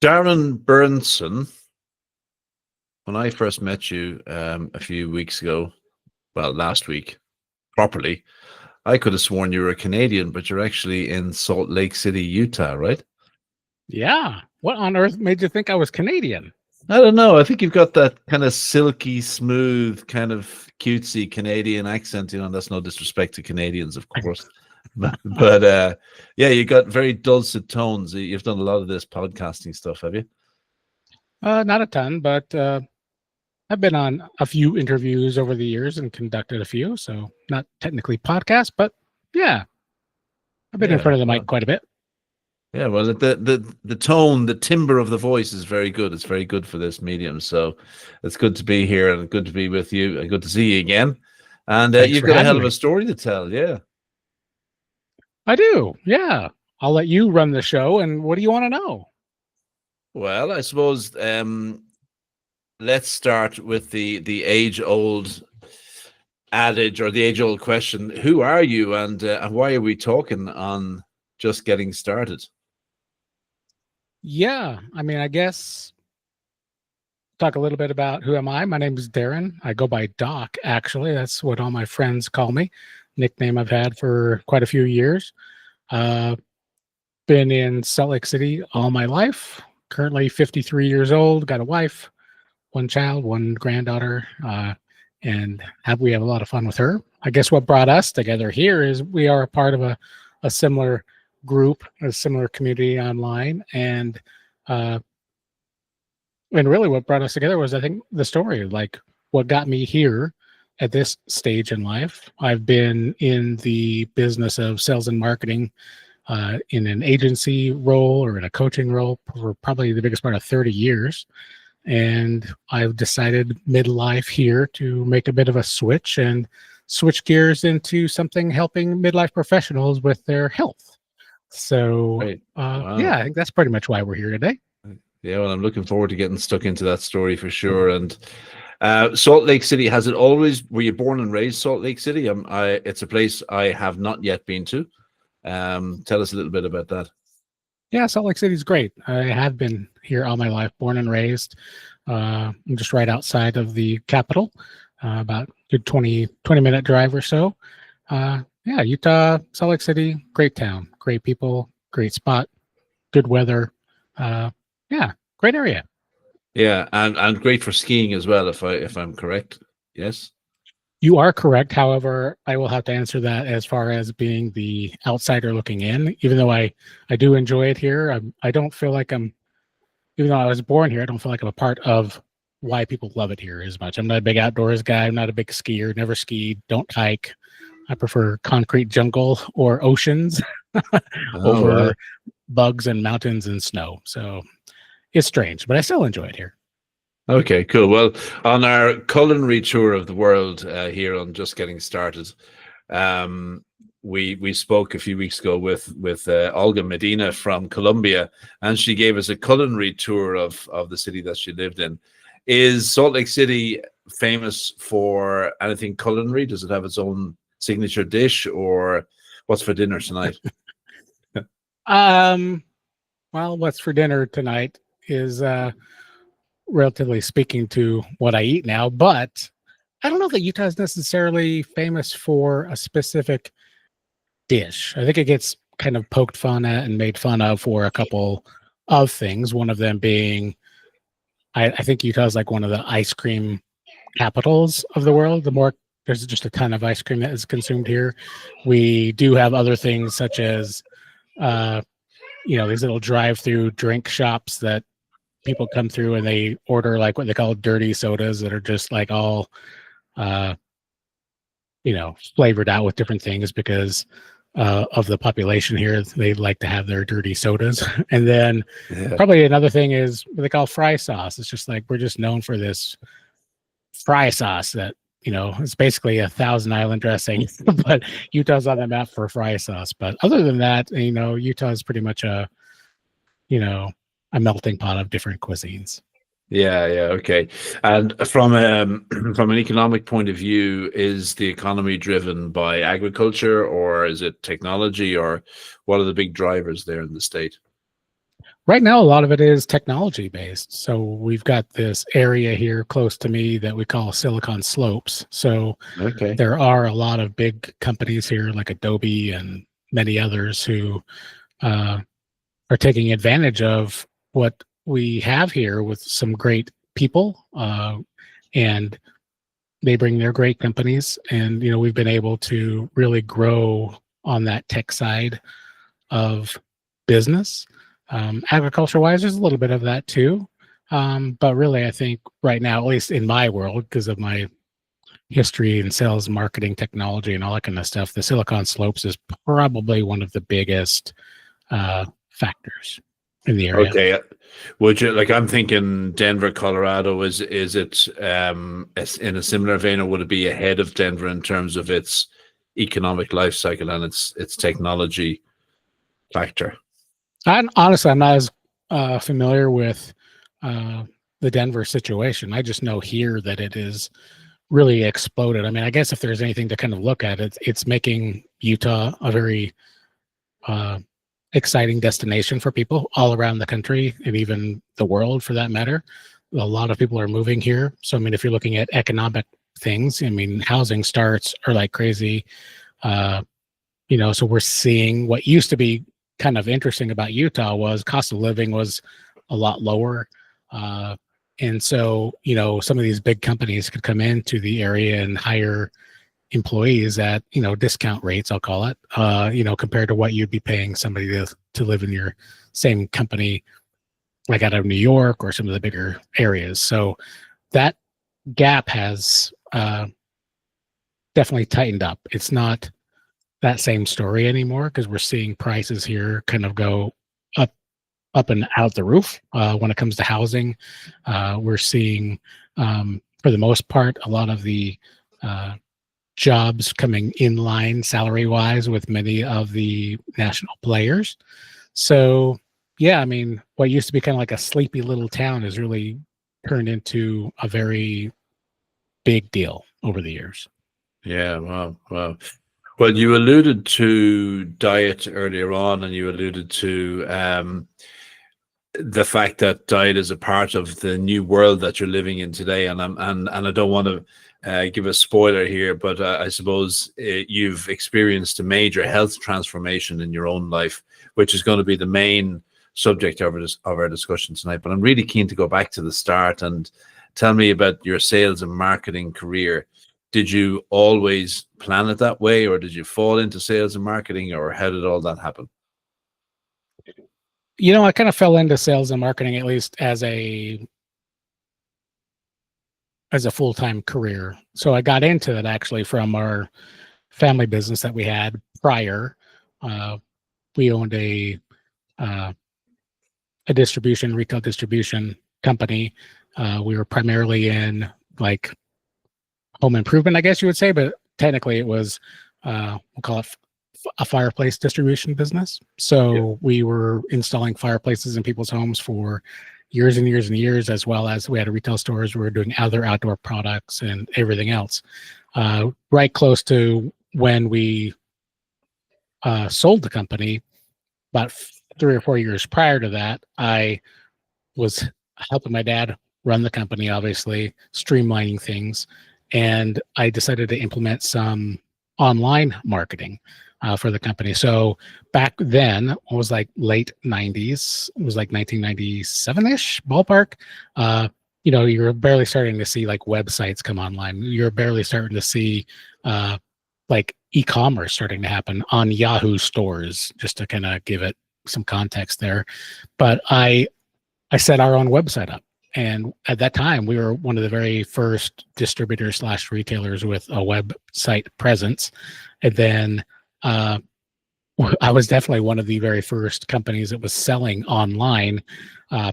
Darin Berntson, when I first met you a few weeks ago, well, last week, properly, I could have sworn you were a Canadian, but you're actually in Salt Lake City, Utah, right? Yeah. What on earth made you think I was Canadian? I don't know. I think you've got that kind of silky, smooth, kind of cutesy Canadian accent. That's no disrespect to Canadians, of course. But yeah, you got very dulcet tones. You've done a lot of this podcasting stuff, have you? Not a ton, but I've been on a few interviews over the years and conducted a few. So not technically podcasts, but yeah, I've been in Yeah. front of the mic Well, quite a bit. yeah. Well, the tone, the timbre of the voice is very good. It's very good for this medium. So it's good to be here and good to be with you and good to see you again. And Thanks you've for got a hell having of a me. story to tell. Yeah. I do. Yeah. I'll let you run the show. And what do you want to know? Well, I suppose let's start with the age old adage or the age old question: who are you, and why are we talking on just getting started? Yeah. I mean, I guess talk a little bit about who am I. My name is Darin. I go by Doc, actually. That's what all my friends call me. Nickname I've had for quite a few years. Uh, been in Salt Lake City all my life. Currently 53 years old. Got a wife, one child, one granddaughter, and we have a lot of fun with her. I guess what brought us together here is we are a part of a similar group, a similar community online, and really what brought us together was, I think, the story, like what got me here at this stage in life. I've been in the business of sales and marketing in an agency role or in a coaching role for probably the biggest part of 30 years. And I've decided midlife here to make a bit of a switch and switch gears into something helping midlife professionals with their health. So, Right. yeah, Wow. I think that's pretty much why we're here today. Yeah, well, I'm looking forward to getting stuck into that story for sure. And Salt Lake City, has it always? Were you born and raised Salt Lake City? It's a place I have not yet been to. Tell us a little bit about that. Yeah, Salt Lake City is great. I have been here all my life, born and raised. I'm just right outside of the capital, about a 20-minute drive or so. Yeah, Utah, Salt Lake City, great town, great people, great spot, good weather. Yeah, great area. Yeah, and great for skiing as well, if I'm correct. Yes. You are correct. However, I will have to answer that as far as being the outsider looking in. Even though I do enjoy it here, I don't feel like I'm. Even though I was born here, I don't feel like I'm a part of why people love it here as much. I'm not a big outdoors guy. I'm not a big skier. Never skied. Don't hike. I prefer concrete jungle or oceans Oh, over wow. bugs and mountains and snow. So it's strange, but I still enjoy it here. Okay, cool. Well, on our culinary tour of the world here on Just Getting Started, um, we spoke a few weeks ago with Olga Medina from Colombia, and she gave us a culinary tour of the city that she lived in. Is Salt Lake City famous for anything culinary? Does it have its own signature dish, or what's for dinner tonight? Um, well, what's for dinner tonight is relatively speaking to what I eat now, but I don't know that Utah is necessarily famous for a specific dish. I think it gets kind of poked fun at and made fun of for a couple of things. One of them being, I think Utah is like one of the ice cream capitals of the world. There's just a ton of ice cream that is consumed here. We do have other things such as, uh, these little drive-through drink shops that people come through and they order like what they call dirty sodas that are just like all, uh, flavored out with different things because of the population here. They like to have their dirty sodas. And then Yeah. probably another thing is what they call fry sauce. It's just like we're just known for this fry sauce that it's basically a Thousand Island dressing, but Utah's on the map for fry sauce. But other than that, Utah is pretty much a melting pot of different cuisines. Yeah, yeah, okay. And from from an economic point of view, is the economy driven by agriculture or is it technology or what are the big drivers there in the state? Right now, a lot of it is technology based. So we've got this area here close to me that we call Silicon Slopes. So Okay. there are a lot of big companies here like Adobe and many others who are taking advantage of what we have here with some great people, and they bring their great companies. And, we've been able to really grow on that tech side of business. Agriculture wise, there's a little bit of that too. But really, I think right now, at least in my world, because of my history in sales, marketing, technology, and all that kind of stuff, the Silicon Slopes is probably one of the biggest factors in the area. Okay. Would you like? I'm thinking Denver, Colorado. Is it in a similar vein, or would it be ahead of Denver in terms of its economic life cycle and its technology factor? Honestly, I'm not as familiar with the Denver situation. I just know here that it is really exploded. I mean, I guess if there's anything to kind of look at, it's making Utah a very exciting destination for people all around the country and even the world for that matter. A lot of people are moving here. So, I mean, if you're looking at economic things, I mean, housing starts are like crazy. So we're seeing what used to be kind of interesting about Utah was cost of living was a lot lower. And so, some of these big companies could come into the area and hire employees at, discount rates, I'll call it, compared to what you'd be paying somebody to live in your same company, like out of New York or some of the bigger areas. So that gap has definitely tightened up. It's not that same story anymore because we're seeing prices here kind of go up and out the roof when it comes to housing. We're seeing, for the most part, a lot of the jobs coming in line salary-wise with many of the national players. So, yeah, I mean, what used to be kind of like a sleepy little town has really turned into a very big deal over the years. Yeah, wow. Well, you alluded to diet earlier on, and you alluded to the fact that diet is a part of the new world that you're living in today. And I don't want to give a spoiler here, but I suppose you've experienced a major health transformation in your own life, which is going to be the main subject of our discussion tonight. But I'm really keen to go back to the start and tell me about your sales and marketing career. Did you always plan it that way, or did you fall into sales and marketing, or how did all that happen? I kind of fell into sales and marketing, at least as a full-time career. So I got into it actually from our family business that we had prior. We owned a retail distribution company. We were primarily in like home improvement, I guess you would say, but technically it was, we'll call it a fireplace distribution business. So we were installing fireplaces in people's homes for years and years and years, as well as we had retail stores. We were doing other outdoor products and everything else. Right close to when we sold the company, about 3 or 4 years prior to that, I was helping my dad run the company, obviously streamlining things. And I decided to implement some online marketing for the company. So back then, it was like late 90s. It was like 1997-ish ballpark. You're barely starting to see like websites come online. You're barely starting to see like e-commerce starting to happen on Yahoo stores, just to kind of give it some context there. But I set our own website up. And at that time, we were one of the very first distributors / retailers with a website presence. And then I was definitely one of the very first companies that was selling online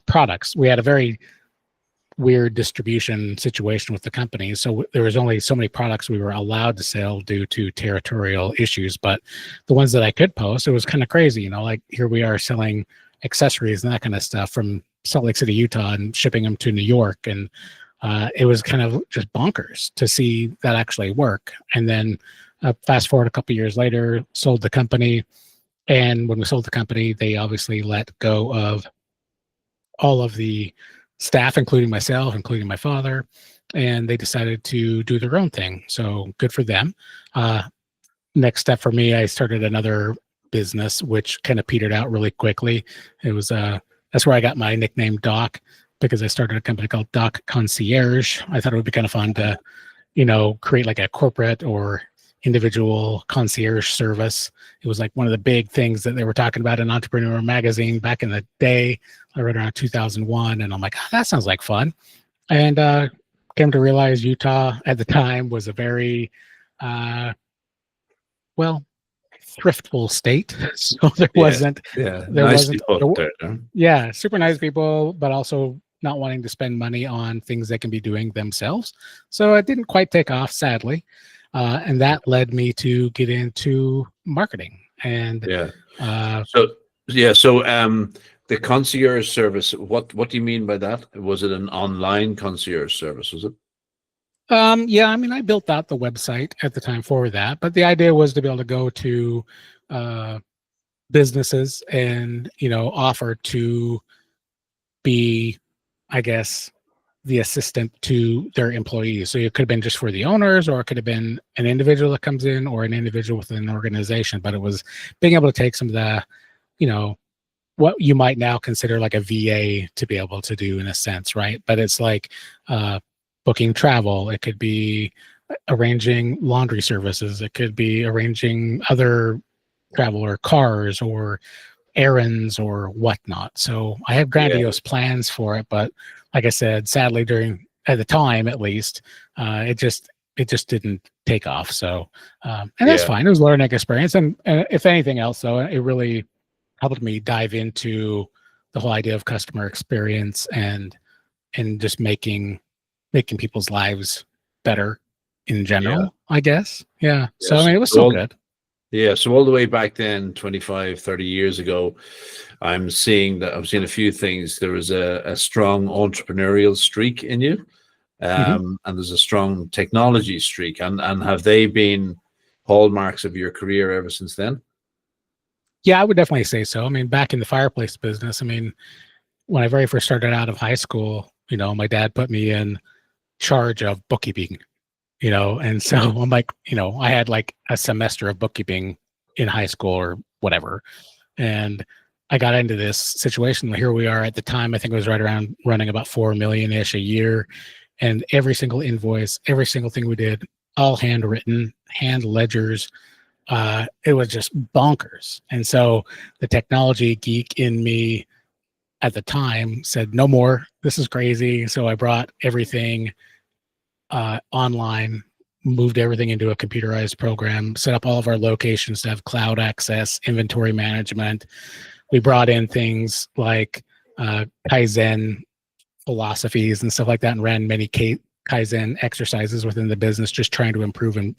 products. We had a very weird distribution situation with the company. So there was only so many products we were allowed to sell due to territorial issues. But the ones that I could post, it was kind of crazy. Like here we are selling accessories and that kind of stuff from Salt Lake City, Utah, and shipping them to New York. And it was kind of just bonkers to see that actually work. And then fast forward a couple of years later, sold the company. And when we sold the company, they obviously let go of all of the staff, including myself, including my father, and they decided to do their own thing. So good for them. Next step for me, I started another business, which kind of petered out really quickly. It was that's where I got my nickname Doc, because I started a company called Doc Concierge. I thought it would be kind of fun to, create like a corporate or individual concierge service. It was like one of the big things that they were talking about in Entrepreneur Magazine back in the day. I read around 2001, and I'm like, oh, that sounds like fun. And came to realize Utah at the time was a very, thriftful state. So there wasn't, super nice people, but also not wanting to spend money on things they can be doing themselves. So it didn't quite take off, sadly. And that led me to get into marketing. And the concierge service, what do you mean by that? Was it an online concierge service? Was it? I built out the website at the time for that, but the idea was to be able to go to businesses and, offer to be, I guess, the assistant to their employees. So it could have been just for the owners, or it could have been an individual that comes in, or an individual within an organization. But it was being able to take some of the, what you might now consider like a VA to be able to do in a sense, right? But it's like booking travel. It could be arranging laundry services. It could be arranging other travel or cars or errands or whatnot. So I have grandiose plans for it, but like I said, sadly, at the time at least, it just didn't take off. So and that's fine. It was a learning experience, and if anything else, though, it really helped me dive into the whole idea of customer experience and just making people's lives better in general, I guess. Yeah. So it was so good. Yeah. So all the way back then, 25, 30 years ago, I'm seeing a few things. There was a strong entrepreneurial streak in you, and there's a strong technology streak. And have they been hallmarks of your career ever since then? Yeah, I would definitely say so. Back in the fireplace business, when I very first started out of high school, my dad put me in charge of bookkeeping, and so I'm like, I had like a semester of bookkeeping in high school or whatever. And I got into this situation. Here we are at the time, I think it was right around running about 4 million-ish a year. And every single invoice, every single thing we did, all handwritten, hand ledgers. It was just bonkers. And so the technology geek in me at the time said, no more, this is crazy. So I brought everything online, moved everything into a computerized program, set up all of our locations to have cloud access, inventory management. We brought in things like Kaizen philosophies and stuff like that, and ran many Kaizen exercises within the business, just trying to improve and,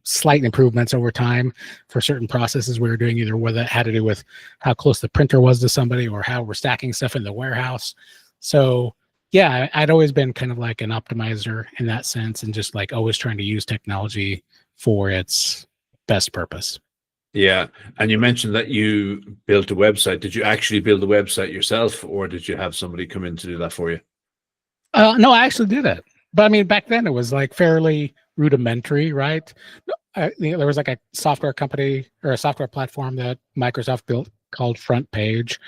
slight improvements over time for certain processes we were doing, either whether it had to do with how close the printer was to somebody or how we're stacking stuff in the warehouse. So yeah, I'd always been kind of like an optimizer in that sense, and just like always trying to use technology for its best purpose. Yeah. And you mentioned that you built a website. Did you actually build the website yourself, or did you have somebody come in to do that for you? No, I actually did it. But back then it was like fairly rudimentary, right? There was like a software company or a software platform that Microsoft built called Front Page.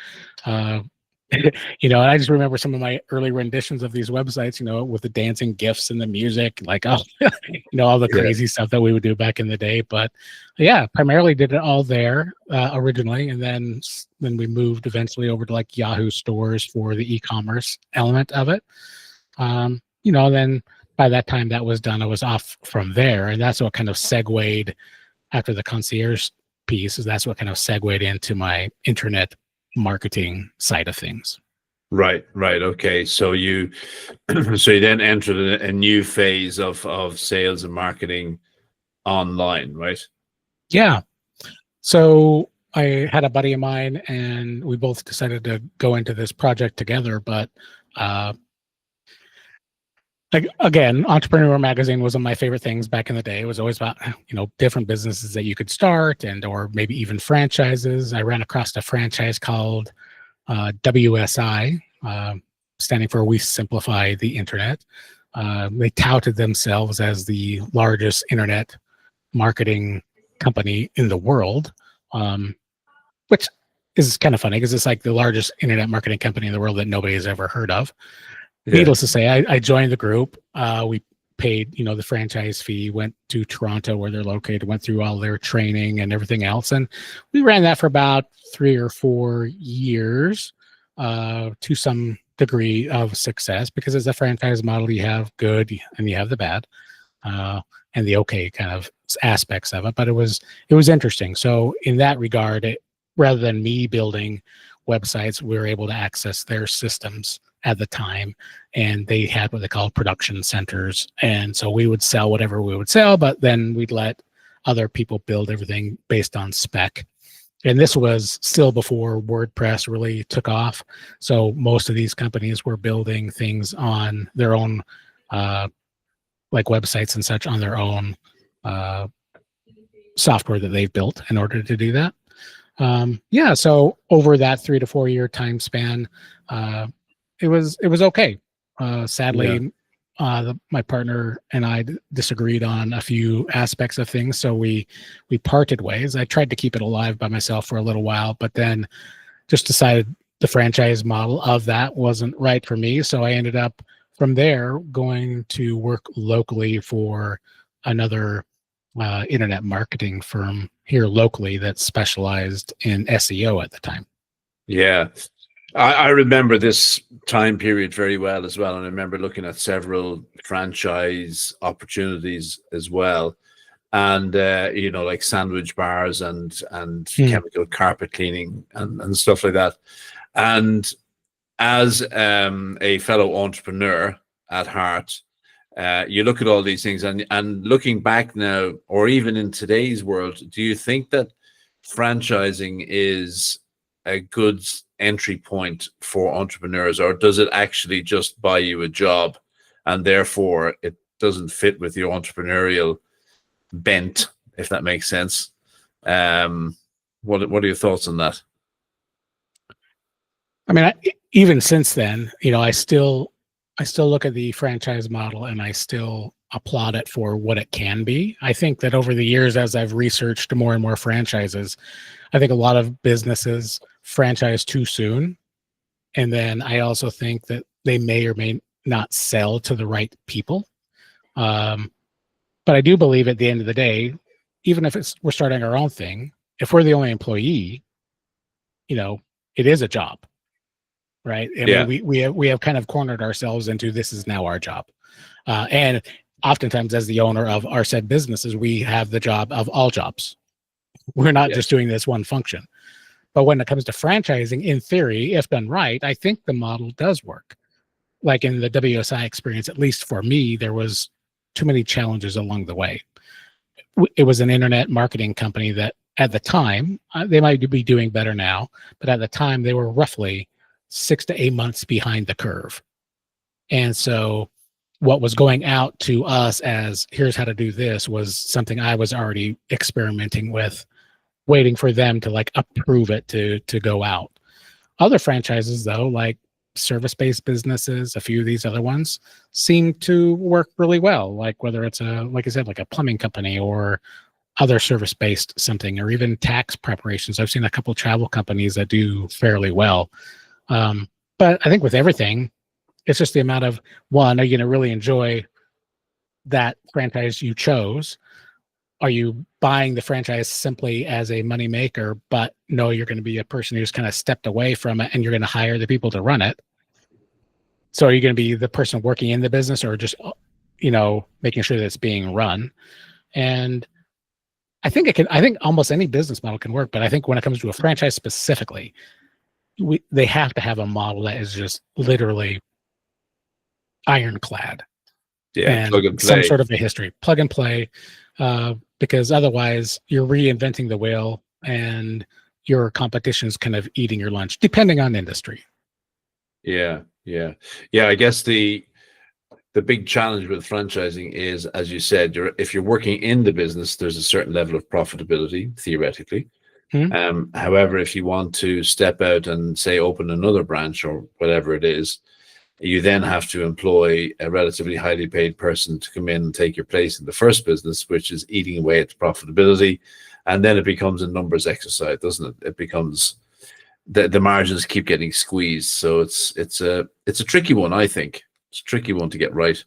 And I just remember some of my early renditions of these websites, with the dancing GIFs and the music, like, all the crazy stuff that we would do back in the day. But yeah, primarily did it all there originally. And then we moved eventually over to like Yahoo stores for the e-commerce element of it. Then by that time that was done, I was off from there. And that's what kind of segued after the concierge piece. That's what kind of segued into my internet marketing side of things. Right. Okay. So you then entered a new phase of sales and marketing online, right? Yeah. So I had a buddy of mine, and we both decided to go into this project together. But again, Entrepreneur Magazine was one of my favorite things back in the day. It was always about, different businesses that you could start, or maybe even franchises. I ran across a franchise called WSI, standing for We Simplify the Internet. They touted themselves as the largest internet marketing company in the world, which is kind of funny because it's like the largest internet marketing company in the world that nobody has ever heard of. Yeah. Needless to say, I joined the group. We paid, the franchise fee, went to Toronto where they're located, went through all their training and everything else. And we ran that for about 3 or 4 years to some degree of success, because as a franchise model, you have good and you have the bad and the okay kind of aspects of it. But it was interesting. So in that regard, rather than me building websites, we were able to access their systems at the time, and they had what they called production centers. And so we would sell whatever we would sell, but then we'd let other people build everything based on spec. And this was still before WordPress really took off. So most of these companies were building things on their own, like websites and such, on their own software that they've built in order to do that. So over that 3 to 4 year time span, it was okay. Sadly, my partner and I disagreed on a few aspects of things, so we parted ways. I tried to keep it alive by myself for a little while, but then just decided the franchise model of that wasn't right for me. So I ended up from there going to work locally for another internet marketing firm here locally that specialized in SEO at the time. Yeah. I remember this time period very well as well. And I remember looking at several franchise opportunities as well. And, like sandwich bars and chemical carpet cleaning and stuff like that. And as a fellow entrepreneur at heart, you look at all these things and looking back now, or even in today's world, do you think that franchising is a good entry point for entrepreneurs, or does it actually just buy you a job and therefore it doesn't fit with your entrepreneurial bent, if that makes sense? What are your thoughts on that? I mean, even since then, I still look at the franchise model and I still applaud it for what it can be. I think that over the years, as I've researched more and more franchises, I think a lot of businesses franchise too soon. And then I also think that they may or may not sell to the right people. But I do believe at the end of the day, even if we're starting our own thing, if we're the only employee, it is a job, right? I mean, we have kind of cornered ourselves into this is now our job. And oftentimes as the owner of our said businesses, we have the job of all jobs. We're not just doing this one function. But when it comes to franchising, in theory, if done right, I think the model does work. Like in the WSI experience, at least for me, there was too many challenges along the way. It was an internet marketing company that at the time, they might be doing better now, but at the time they were roughly 6 to 8 months behind the curve. And so what was going out to us as here's how to do this was something I was already experimenting with, waiting for them to like approve it to go out. Other franchises though, like service-based businesses, a few of these other ones seem to work really well. Like whether it's like I said, like a plumbing company or other service-based something, or even tax preparations. I've seen a couple of travel companies that do fairly well. But I think with everything, it's just the amount of, one, are you going to really enjoy that franchise you chose? Are you buying the franchise simply as a money maker, but no, you're going to be a person who's kind of stepped away from it and you're going to hire the people to run it? So are you going to be the person working in the business, or just, making sure that it's being run? And I think almost any business model can work, but I think when it comes to a franchise specifically, they have to have a model that is just literally ironclad. And plug and play. Some sort of a history, plug and play. Because otherwise you're reinventing the wheel and your competition is kind of eating your lunch, depending on industry. Yeah. I guess the big challenge with franchising is, as you said, if you're working in the business, there's a certain level of profitability, theoretically. However, if you want to step out and say open another branch or whatever it is, you then have to employ a relatively highly paid person to come in and take your place in the first business, which is eating away at profitability. And then it becomes a numbers exercise, doesn't it? It becomes the margins keep getting squeezed. So it's a tricky one, I think. It's a tricky one to get right.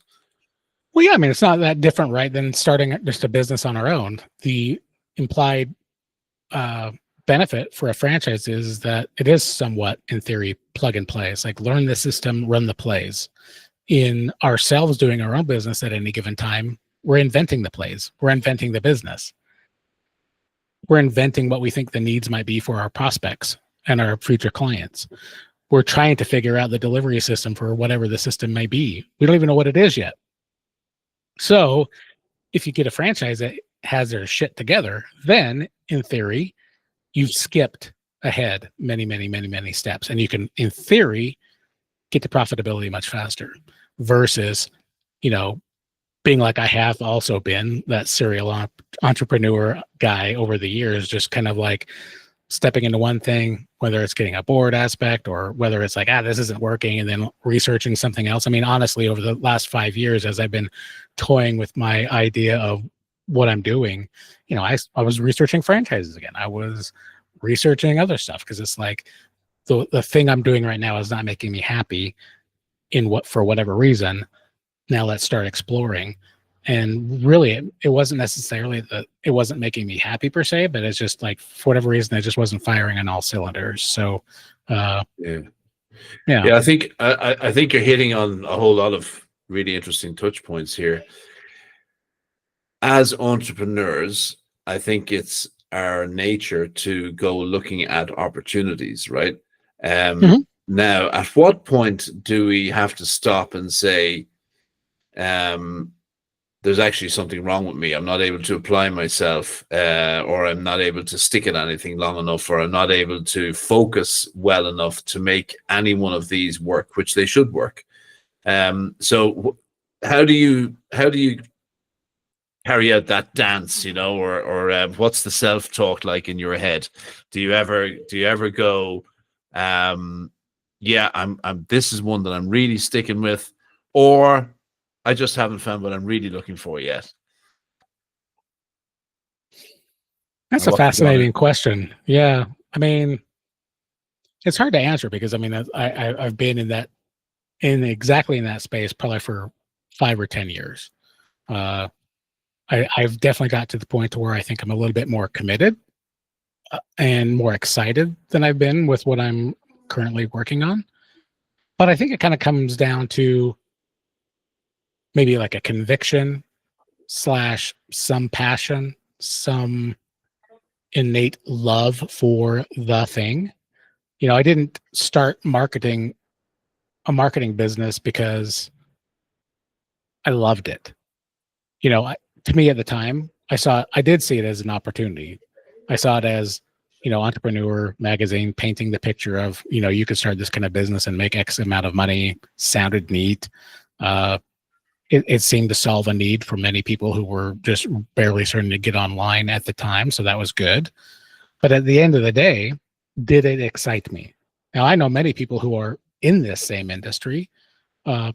Well, yeah, I mean, it's not that different, right, than starting just a business on our own. The implied benefit for a franchise is that it is somewhat, in theory, plug and play. It's like learn the system, run the plays. In ourselves doing our own business at any given time, we're inventing the plays. We're inventing the business. We're inventing what we think the needs might be for our prospects and our future clients. We're trying to figure out the delivery system for whatever the system may be. We don't even know what it is yet. So if you get a franchise that has their shit together, then in theory, you've skipped ahead many steps, and you can, in theory, get to profitability much faster versus, being like I have also been, that serial entrepreneur guy over the years, just kind of like stepping into one thing, whether it's getting a board aspect or whether it's like, this isn't working, and then researching something else. I mean, honestly, over the last 5 years, as I've been toying with my idea of what I'm doing, I was researching franchises again. I was researching other stuff because it's like the thing I'm doing right now is not making me happy for whatever reason. Now let's start exploring. And really, it wasn't necessarily that it wasn't making me happy per se, but it's just like, for whatever reason, it just wasn't firing on all cylinders. So, yeah. I think you're hitting on a whole lot of really interesting touch points here. As entrepreneurs, I think it's our nature to go looking at opportunities, right? Now, at what point do we have to stop and say, there's actually something wrong with me. I'm not able to apply myself, or I'm not able to stick at anything long enough, or I'm not able to focus well enough to make any one of these work, which they should work. So how do you carry out that dance, or what's the self-talk like in your head? Do you ever go, I'm this is one that I'm really sticking with, or I just haven't found what I'm really looking for yet? That's a fascinating question. Yeah. I mean, it's hard to answer because, I mean, I've been in exactly in that space probably for 5 or 10 years. I've definitely got to the point to where I think I'm a little bit more committed and more excited than I've been with what I'm currently working on. But I think it kind of comes down to maybe like a conviction / some passion, some innate love for the thing. I didn't start a marketing business because I loved it. To me at the time, I did see it as an opportunity. I saw it as, Entrepreneur magazine painting the picture of, you could start this kind of business and make X amount of money. Sounded neat. It seemed to solve a need for many people who were just barely starting to get online at the time. So that was good. But at the end of the day, did it excite me? Now, I know many people who are in this same industry, who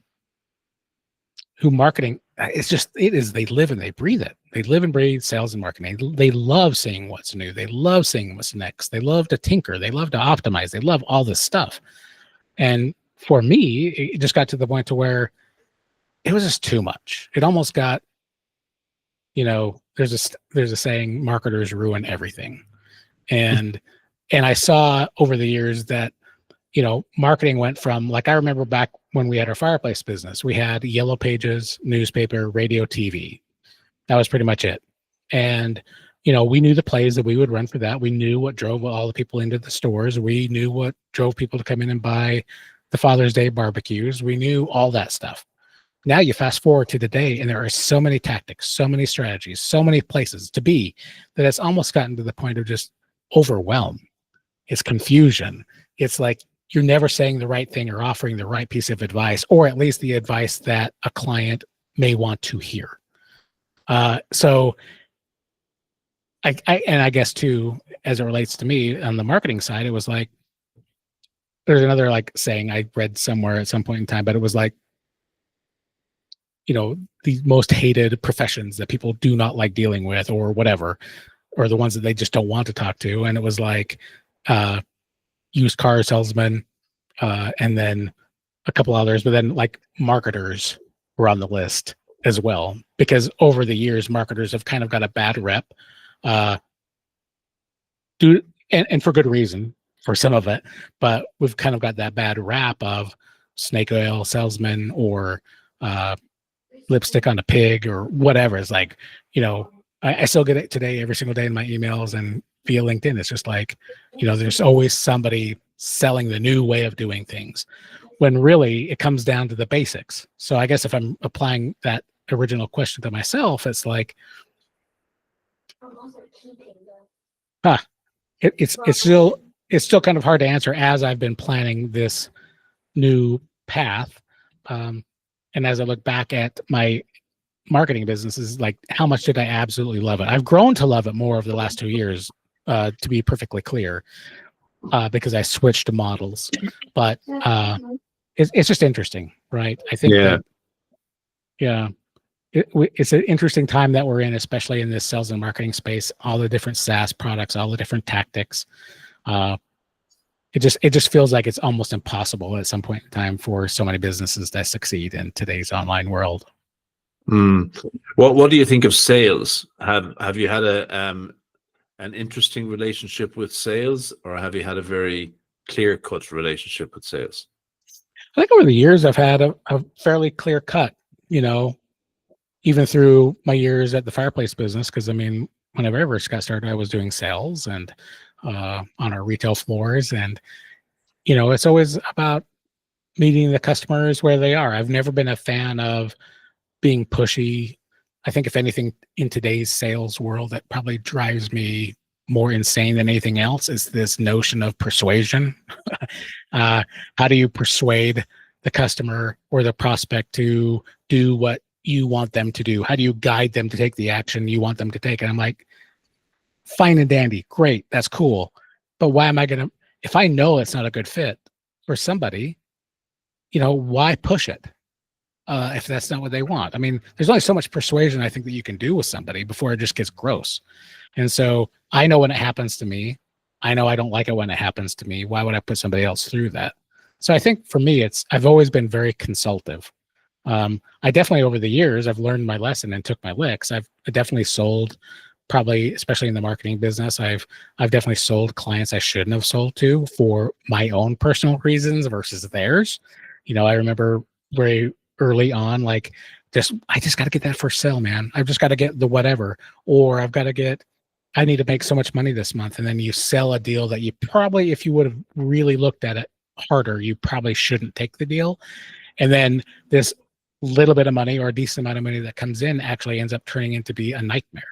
marketing, they live and they breathe it. They live and breathe sales and marketing. They love seeing what's new. They love seeing what's next. They love to tinker. They love to optimize. They love all this stuff. And for me, it just got to the point to where it was just too much. It almost got, there's a saying, marketers ruin everything. And I saw over the years that, marketing went from, like, I remember back when we had our fireplace business, we had Yellow Pages, newspaper, radio, TV. That was pretty much it. And, we knew the plays that we would run for that. We knew what drove all the people into the stores. We knew what drove people to come in and buy the Father's Day barbecues. We knew all that stuff. Now you fast forward to today, and there are so many tactics, so many strategies, so many places to be, that it's almost gotten to the point of just overwhelm. It's confusion. It's like you're never saying the right thing or offering the right piece of advice, or at least the advice that a client may want to hear. So I guess too, as it relates to me on the marketing side, it was like, there's another like saying I read somewhere at some point in time, but it was like, the most hated professions that people do not like dealing with or whatever, or the ones that they just don't want to talk to. And it was like used car salesman, and then a couple others, but then like marketers were on the list as well, because over the years, marketers have kind of got a bad rep, and for good reason for some of it, but we've kind of got that bad rap of snake oil salesman or lipstick on a pig or whatever. It's like, I still get it today every single day in my emails and via LinkedIn. It's just like, there's always somebody selling the new way of doing things, when really it comes down to the basics. So I guess if I'm applying that original question to myself, it's like, it's still kind of hard to answer as I've been planning this new path. And as I look back at my marketing businesses, like, how much did I absolutely love it? I've grown to love it more over the last 2 years, to be perfectly clear, because I switched to models. But it's just interesting, right? I think that, it's an interesting time that we're in, especially in this sales and marketing space, all the different SaaS products, all the different tactics. It just feels like it's almost impossible at some point in time for so many businesses to succeed in today's online world. What do you think of sales? Have you had an interesting relationship with sales, or have you had a very clear-cut relationship with sales? I think over the years I've had a fairly clear cut, even through my years at the fireplace business, because whenever I first got started, I was doing sales and on our retail floors, and it's always about meeting the customers where they are. I've never been a fan of being pushy. I think if anything in today's sales world, that probably drives me more insane than anything else is this notion of persuasion. How do you persuade the customer or the prospect to do what you want them to do? How do you guide them to take the action you want them to take? And I'm like, fine and dandy, great, that's cool. But why am I going to, if I know it's not a good fit for somebody, why push it? If that's not what they want. There's only so much persuasion I think that you can do with somebody before it just gets gross. And so I know when it happens to me, I know I don't like it when it happens to me. Why would I put somebody else through that? So I think for me, I've always been very consultative. I definitely, over the years, I've learned my lesson and took my licks. I've definitely sold, probably, especially in the marketing business, I've definitely sold clients I shouldn't have sold to for my own personal reasons versus theirs. I remember very early on, like, I just got to get that first sale, man. I've just got to get the whatever, or I need to make so much money this month. And then you sell a deal that you probably, if you would have really looked at it harder, you probably shouldn't take the deal. And then this little bit of money or a decent amount of money that comes in actually ends up turning into be a nightmare.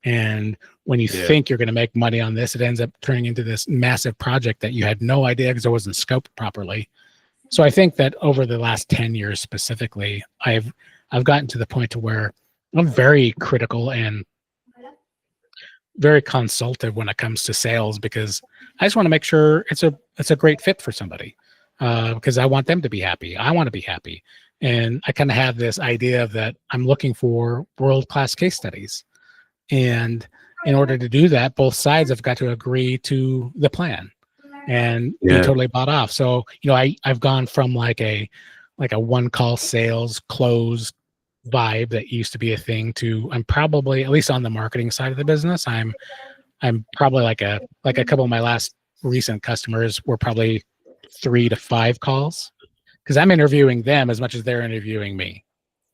And when you think you're going to make money on this, it ends up turning into this massive project that you had no idea because it wasn't scoped properly. So I think that over the last 10 years specifically, I've gotten to the point to where I'm very critical and very consultative when it comes to sales, because I just want to make sure it's a great fit for somebody, because I want them to be happy. I want to be happy. And I kind of have this idea that I'm looking for world-class case studies. And in order to do that, both sides have got to agree to the plan and be totally bought off. So, I've gone from like a one-call sales close vibe that used to be a thing to, I'm probably, at least on the marketing side of the business, I'm probably like a couple of my last recent customers were probably 3 to 5 calls, because I'm interviewing them as much as they're interviewing me.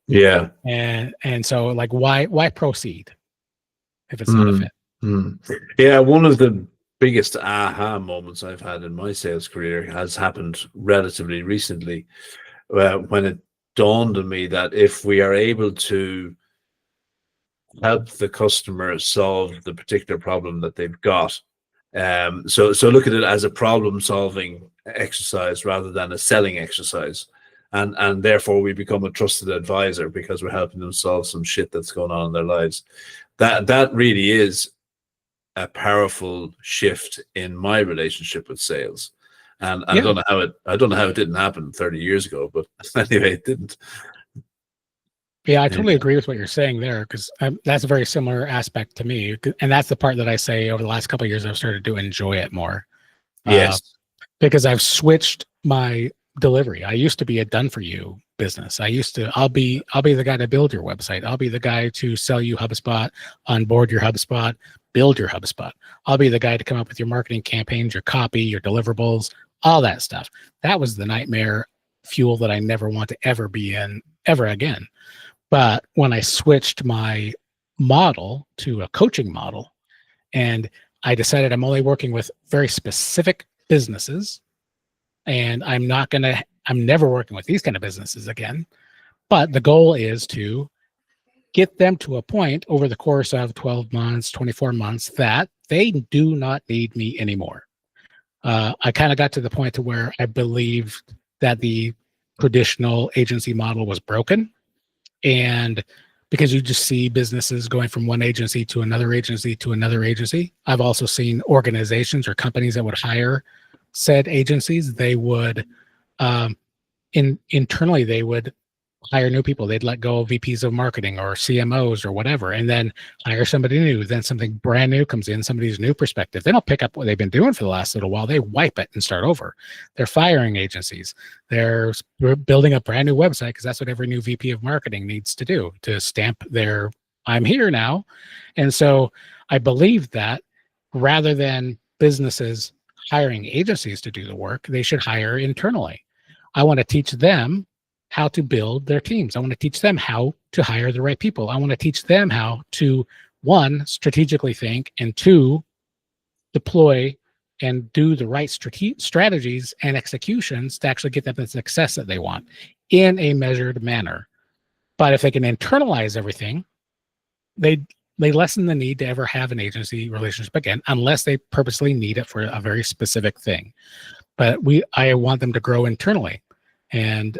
Yeah. And so, like, why proceed if it's not a fit? Yeah, one of the biggest aha moments I've had in my sales career has happened relatively recently, when it dawned on me that if we are able to help the customer solve the particular problem that they've got, so look at it as a problem solving exercise rather than a selling exercise, and therefore we become a trusted advisor because we're helping them solve some shit that's going on in their lives. That really is a powerful shift in my relationship with sales. And I Yeah. don't know how it didn't happen 30 years ago, but anyway, it didn't. Yeah, I totally agree with what you're saying there, because that's a very similar aspect to me, and that's the part that I say over the last couple of years I've started to enjoy it more. Yes. Because I've switched my delivery. I used to be a done for you business. I'll be the guy to build your website. I'll be the guy to sell you HubSpot, onboard your HubSpot, build your HubSpot. I'll be the guy to come up with your marketing campaigns, your copy, your deliverables, all that stuff. That was the nightmare fuel that I never want to ever be in ever again. But when I switched my model to a coaching model, and I decided I'm only working with very specific businesses, and I'm never working with these kind of businesses again. But the goal is to get them to a point over the course of 12 months, 24 months, that they do not need me anymore. I kind of got to the point to where I believed that the traditional agency model was broken. And because you just see businesses going from one agency to another agency to another agency. I've also seen organizations or companies that would hire said agencies. They would internally they would hire new people. They'd let go of VPs of marketing or CMOs or whatever, and then hire somebody new. Then something brand new comes in, somebody's new perspective. They don't pick up what they've been doing for the last little while. They wipe it and start over. They're firing agencies. They're building a brand new website, because that's what every new VP of marketing needs to do, to stamp their I'm here now. And so I believe that rather than businesses hiring agencies to do the work, they should hire internally. I want to teach them how to build their teams. I want to teach them how to hire the right people. I want to teach them how to, one, strategically think, and two, deploy and do the right strategies and executions to actually get them the success that they want in a measured manner. But if they can internalize everything, they lessen the need to ever have an agency relationship again, unless they purposely need it for a very specific thing. But I want them to grow internally. And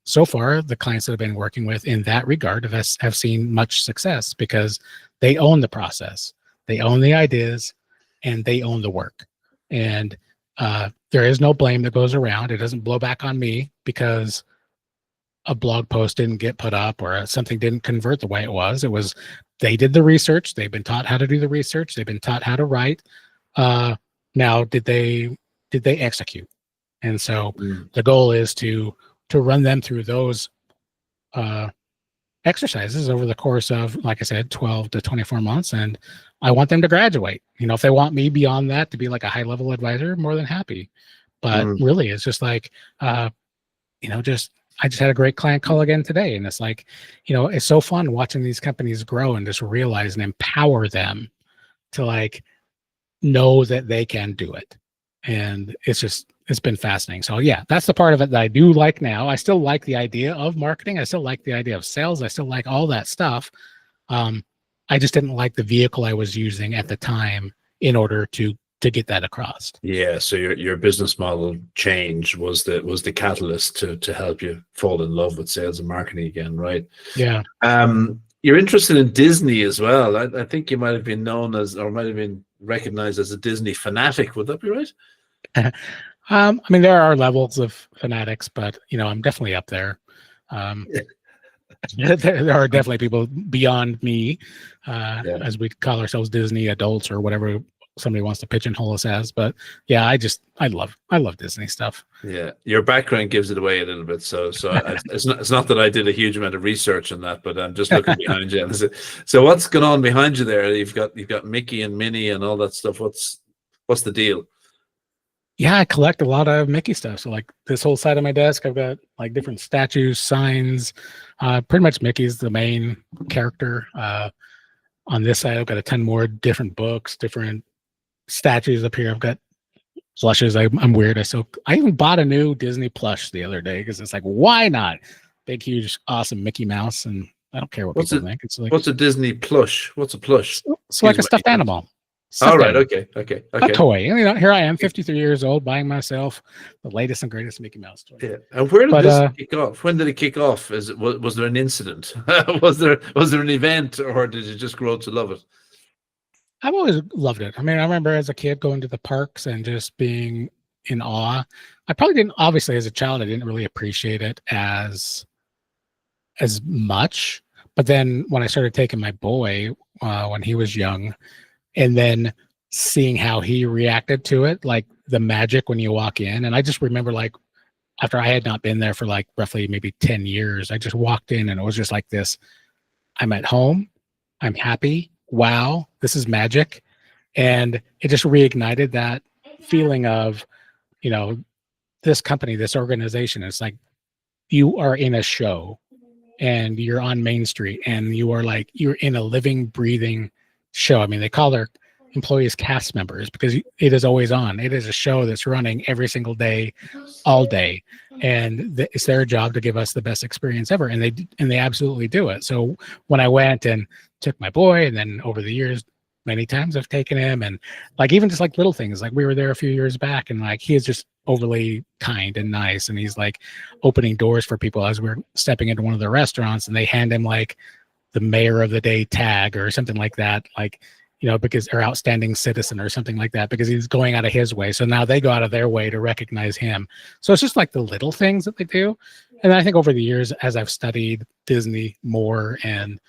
so far, the clients that I've been working with in that regard have seen much success, because they own the process, they own the ideas, and they own the work. And there is no blame that goes around. It doesn't blow back on me because a blog post didn't get put up or something didn't convert the way it was. It was, they did the research. They've been taught how to do the research. They've been taught how to write. Now, did they execute? And so the goal is to run them through those exercises over the course of, like I said, 12 to 24 months. And I want them to graduate. You know, if they want me beyond that to be like a high level advisor, more than happy. But really, it's just like, I just had a great client call again today. And it's like, it's so fun watching these companies grow and just realize and empower them to like know that they can do it. And it's been fascinating. So yeah, that's the part of it that I do like now. I still like the idea of marketing. I still like the idea of sales. I still like all that stuff. I just didn't like the vehicle I was using at the time in order to get that across. Yeah. So your business model change was the catalyst to help you fall in love with sales and marketing again, right? Yeah. You're interested in Disney as well. I think you might have been known as, or might have been recognized as, a Disney fanatic. Would that be right? I mean, there are levels of fanatics, but I'm definitely up there. There are definitely people beyond me, as we call ourselves Disney adults or whatever somebody wants to pigeonhole us as. But yeah, I love Disney stuff. Yeah, your background gives it away a little bit. So it's not that I did a huge amount of research on that, but I'm just looking behind you. So what's going on behind you there? You've got Mickey and Minnie and all that stuff. What's the deal? Yeah, I collect a lot of Mickey stuff. So like this whole side of my desk, I've got like different statues, signs. Pretty much Mickey's the main character. On this side, I've got a ton more different books, different statues up here. I've got plushes. I'm weird. I even bought a new Disney plush the other day because it's like, why not? Big, huge, awesome Mickey Mouse, and I don't care what people think. It's like, what's a Disney plush? What's a plush? It's like a stuffed animal. All right. Okay. A toy. Here I am, 53 years old, buying myself the latest and greatest Mickey Mouse toy. Yeah. And where did this kick off? When did it kick off? Was there an incident? was there an event, or did you just grow to love it? I've always loved it. I mean, I remember as a kid going to the parks and just being in awe. I probably didn't, obviously, as a child, I didn't really appreciate it as much. But then when I started taking my boy when he was young, and then seeing how he reacted to it, like the magic when you walk in, and I just remember like after I had not been there for like roughly maybe 10 years, I just walked in and it was just like this. I'm at home. I'm happy. Wow, this is magic. And it just reignited that feeling of, you know, this company, this organization. It's like you are in a show and you're on Main Street and you are like, you're in a living, breathing show. I mean, they call their employees cast members because it is always on. It is a show that's running every single day, all day. And it's their job to give us the best experience ever. And they absolutely do it. So when I went and took my boy, and then over the years, many times I've taken him, and like even just like little things, like we were there a few years back and like he is just overly kind and nice, and he's like opening doors for people as we're stepping into one of the restaurants, and they hand him like the mayor of the day tag or something like that, like, you know, because or outstanding citizen or something like that, because he's going out of his way. So now they go out of their way to recognize him. So it's just like the little things that they do. And I think over the years, as I've studied Disney more and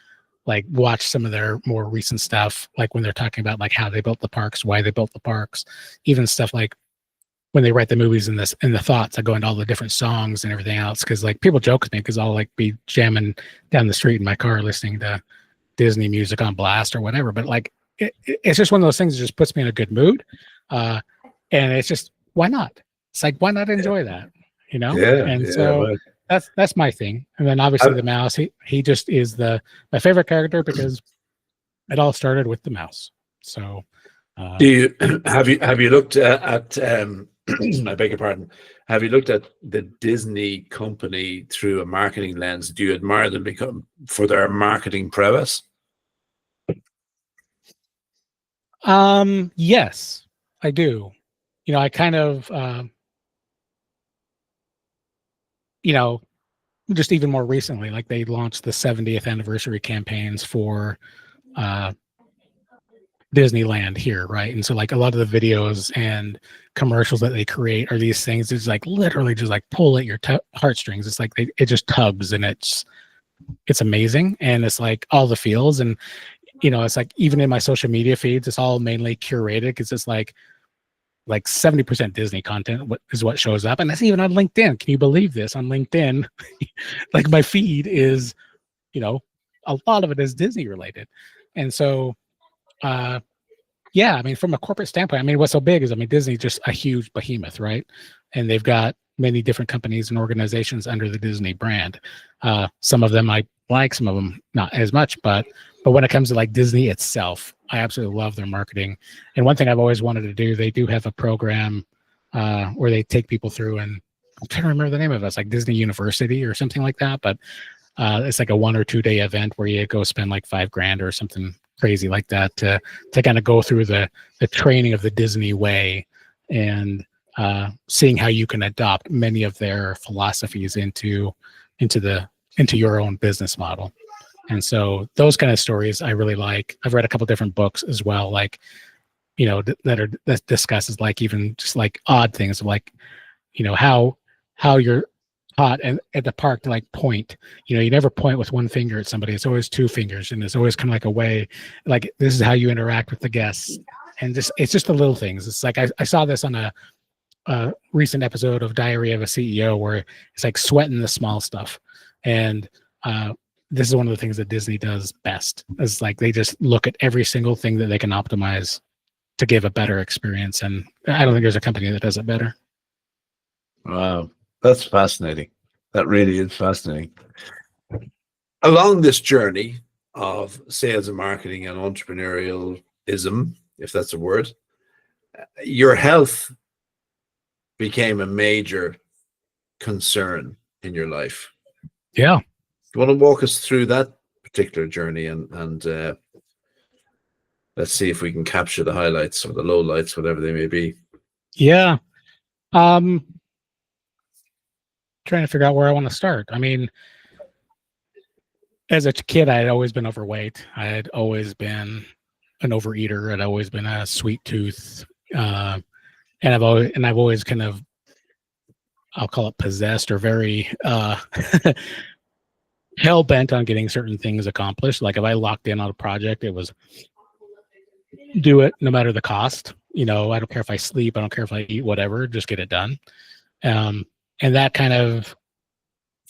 like watch some of their more recent stuff, like when they're talking about like how they built the parks, why they built the parks, even stuff like when they write the movies and this and the thoughts, I go into all the different songs and everything else. Cause like people joke with me because I'll like be jamming down the street in my car listening to Disney music on blast or whatever. But like it's just one of those things that just puts me in a good mood. And it's just, why not? It's like, why not enjoy that? You know? Yeah. And Yeah. so Well, that's my thing. And then obviously the mouse, he just is my favorite character because it all started with the mouse. So do you have you looked at I beg your pardon, have you looked at the Disney company through a marketing lens? Do you admire them for their marketing prowess? yes, I do. You know, I kind of you know, just even more recently, like they launched the 70th anniversary campaigns for Disneyland here, right? And so like a lot of the videos and commercials that they create are these things that's like literally just like pull at your heartstrings. It's like it just tugs, and it's amazing, and it's like all the feels. And you know, it's like even in my social media feeds, it's all mainly curated because it's like 70% Disney content is what shows up, and that's even on LinkedIn. Can you believe this? On LinkedIn, like my feed is, you know, a lot of it is Disney related, and so yeah, I mean, from a corporate standpoint, I mean, what's so big is, I mean, Disney's just a huge behemoth, right? And they've got many different companies and organizations under the Disney brand. Some of them I like, some of them not as much, but when it comes to like Disney itself, I absolutely love their marketing. And one thing I've always wanted to do, they do have a program where they take people through, and I'm trying to remember the name of it. It's like Disney University or something like that, but it's like a 1 or 2 day event where you go spend like $5,000 or something crazy like that to kind of go through the training of the Disney way, and seeing how you can adopt many of their philosophies into your own business model. And so those kind of stories I really like. I've read a couple different books as well, like, you know, that discusses like even just like odd things of like, you know, how you're taught at the park to like point. You know, you never point with one finger at somebody. It's always 2 fingers, and it's always kind of like a way, like this is how you interact with the guests. And it's just the little things. It's like I saw this on a recent episode of Diary of a CEO where it's like sweating the small stuff. And this is one of the things that Disney does best. Is like they just look at every single thing that they can optimize to give a better experience. And I don't think there's a company that does it better. Wow, that's fascinating. That really is fascinating. Along this journey of sales and marketing and entrepreneurialism, if that's a word, your health became a major concern in your life. Yeah. Do you want to walk us through that particular journey and let's see if we can capture the highlights or the lowlights, whatever they may be. Yeah. Trying to figure out where I want to start. I mean, as a kid, I had always been overweight. I had always been an overeater. I'd always been a sweet tooth. And I've always kind of, I'll call it possessed, or very hell bent on getting certain things accomplished. Like if I locked in on a project, it was do it no matter the cost. I don't care if I sleep, I don't care if I eat, whatever, just get it done. And that kind of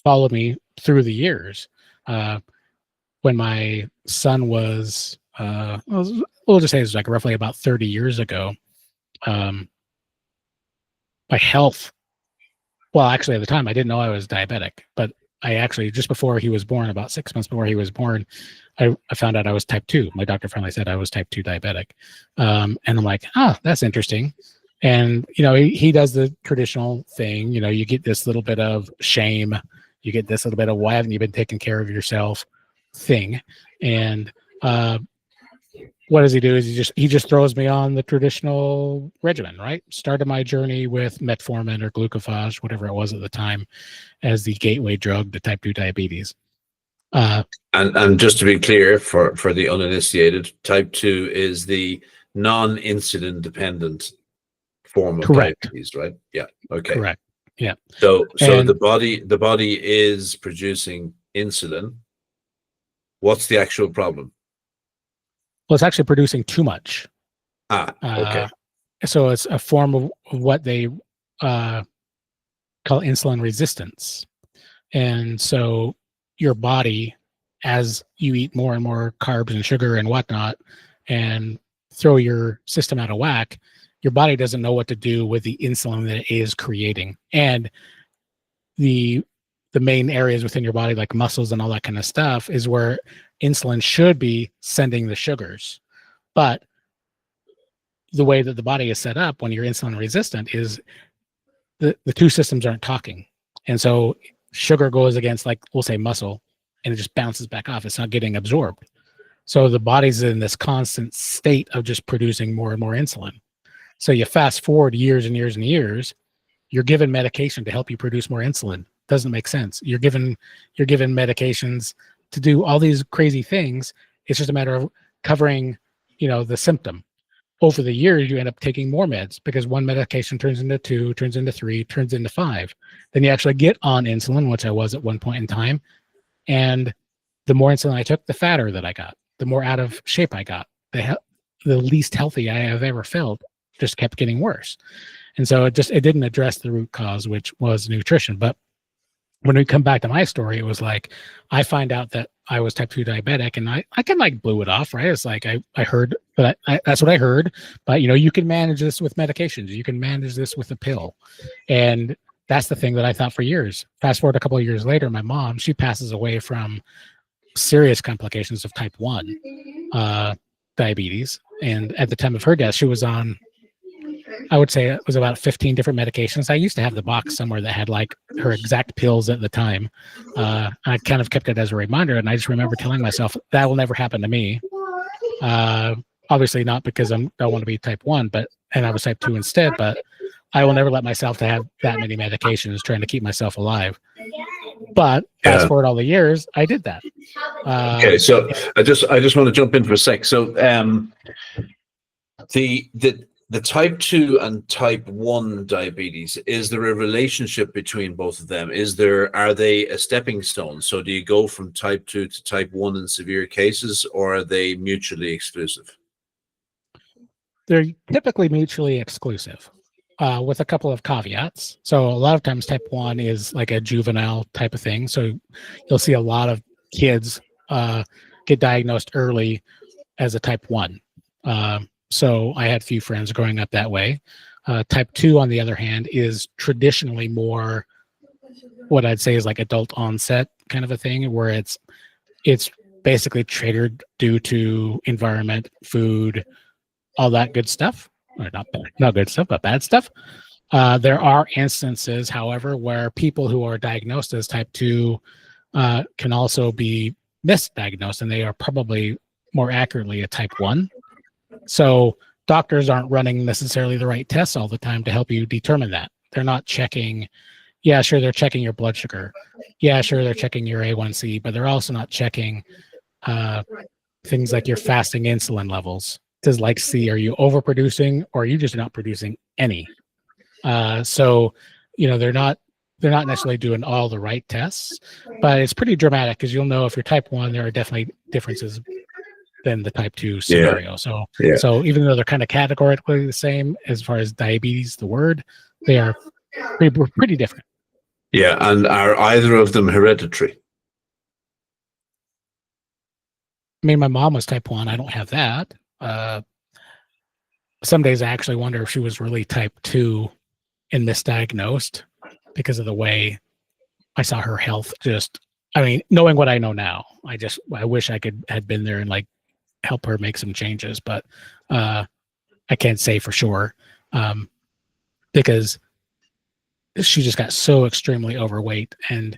followed me through the years. When my son was, we'll just say it was like roughly about 30 years ago, my health, well, actually at the time I didn't know I was diabetic, but I actually, just before he was born, about 6 months before he was born, I found out I was type 2. My doctor finally said I was type 2 diabetic. And I'm like, that's interesting. And, he does the traditional thing, you get this little bit of shame, you get this little bit of why haven't you been taking care of yourself thing. And what does he do is he just throws me on the traditional regimen, right? Started my journey with metformin or glucophage, whatever it was at the time, as the gateway drug to type 2 diabetes. And just to be clear, for the uninitiated, type 2 is the non-insulin dependent form of diabetes, right? Yeah. Okay. Correct. Yeah. So the body is producing insulin. What's the actual problem? Well, it's actually producing too much. Okay. So it's a form of what they call insulin resistance. And so your body, as you eat more and more carbs and sugar and whatnot, and throw your system out of whack, your body doesn't know what to do with the insulin that it is creating. And the main areas within your body, like muscles and all that kind of stuff, is where insulin should be sending the sugars. But the way that the body is set up when you're insulin resistant is the two systems aren't talking. And so sugar goes against, like, we'll say muscle, and it just bounces back off. It's not getting absorbed. So the body's in this constant state of just producing more and more insulin. So you fast forward years and years and years, you're given medication to help you produce more insulin. Doesn't make sense. You're given medications to do all these crazy things. It's just a matter of covering, the symptom. Over the years, you end up taking more meds because one medication turns into 2, turns into 3, turns into 5. Then you actually get on insulin, which I was at one point in time. And the more insulin I took, the fatter that I got, the more out of shape I got, the least healthy I have ever felt, just kept getting worse. And so it didn't address the root cause, which was nutrition. But when we come back to my story, it was like, I find out that I was type 2 diabetic, and I can like blew it off, right? It's like, I heard, but that's what I heard. But, you can manage this with medications. You can manage this with a pill. And that's the thing that I thought for years. Fast forward a couple of years later, my mom, she passes away from serious complications of type 1 diabetes. And at the time of her death, she was on, I would say it was about 15 different medications. I used to have the box somewhere that had like her exact pills at the time. I kind of kept it as a reminder. And I just remember telling myself that will never happen to me. Obviously not because I don't want to be type 1, and I was type 2 instead, but I will never let myself to have that many medications trying to keep myself alive. But fast forward all the years, I did that. Okay. So I just want to jump in for a sec. So the type 2 and type 1 diabetes, is there a relationship between both of them? Are they a stepping stone? So do you go from type 2 to type 1 in severe cases, or are they mutually exclusive? They're typically mutually exclusive, with a couple of caveats. So a lot of times type 1 is like a juvenile type of thing. So you'll see a lot of kids get diagnosed early as a type 1. So I had a few friends growing up that way. Type 2, on the other hand, is traditionally more what I'd say is like adult onset kind of a thing, where it's basically triggered due to environment, food, all that good stuff. Or not good stuff, but bad stuff. There are instances, however, where people who are diagnosed as type 2 can also be misdiagnosed, and they are probably more accurately a type 1. So doctors aren't running necessarily the right tests all the time to help you determine that. They're not checking. Yeah, sure, they're checking your blood sugar. Yeah, sure, they're checking your A1C, but they're also not checking things like your fasting insulin levels. does like see, are you overproducing or are you just not producing any? So, they're not necessarily doing all the right tests, but it's pretty dramatic because you'll know if you're type 1, there are definitely differences than the type 2 scenario. So, so even though they're kind of categorically the same as far as diabetes, the word, they are pretty different. Yeah, and are either of them hereditary? I mean, my mom was type 1. I don't have that. Some days I actually wonder if she was really type 2 and misdiagnosed because of the way I saw her health. Knowing what I know now, I wish I had been there and like help her make some changes, but I can't say for sure because she just got so extremely overweight, and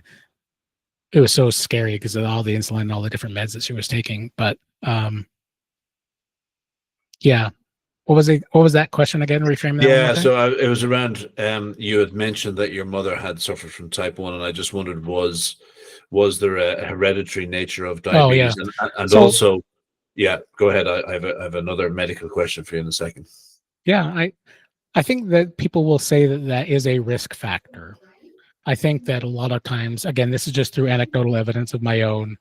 it was so scary because of all the insulin and all the different meds that she was taking. But yeah. What was that question again? Reframe that. Yeah, so it was around. You had mentioned that your mother had suffered from type 1, and I just wondered was there a hereditary nature of diabetes? Oh, yeah. And also, yeah, go ahead. I have another medical question for you in a second. Yeah, I think that people will say that is a risk factor. I think that a lot of times, again, this is just through anecdotal evidence of my own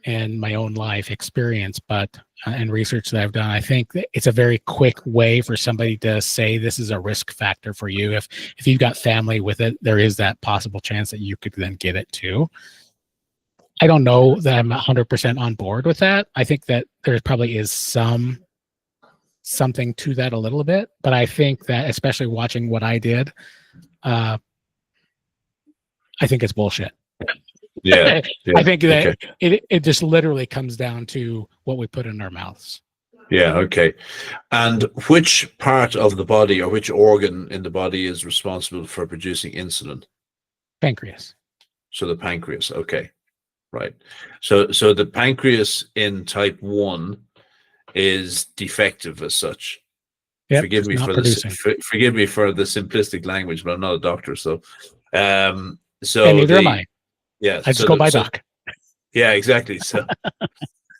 and my own life experience, but and research that I've done, I think that it's a very quick way for somebody to say this is a risk factor for you. If you've got family with it, there is that possible chance that you could then get it too. I don't know that I'm 100% on board with that. I think that there probably is something to that a little bit, but I think that especially watching what I did, I think it's bullshit. Yeah, I think that it just literally comes down to what we put in our mouths. Yeah, okay. And which part of the body or which organ in the body is responsible for producing insulin? Pancreas. So the pancreas, okay. Right. So the pancreas in type 1 is defective as such. Yep, forgive me for the simplistic language, but I'm not a doctor, so and neither am I. Yeah, I just go by doc. Yeah, exactly. So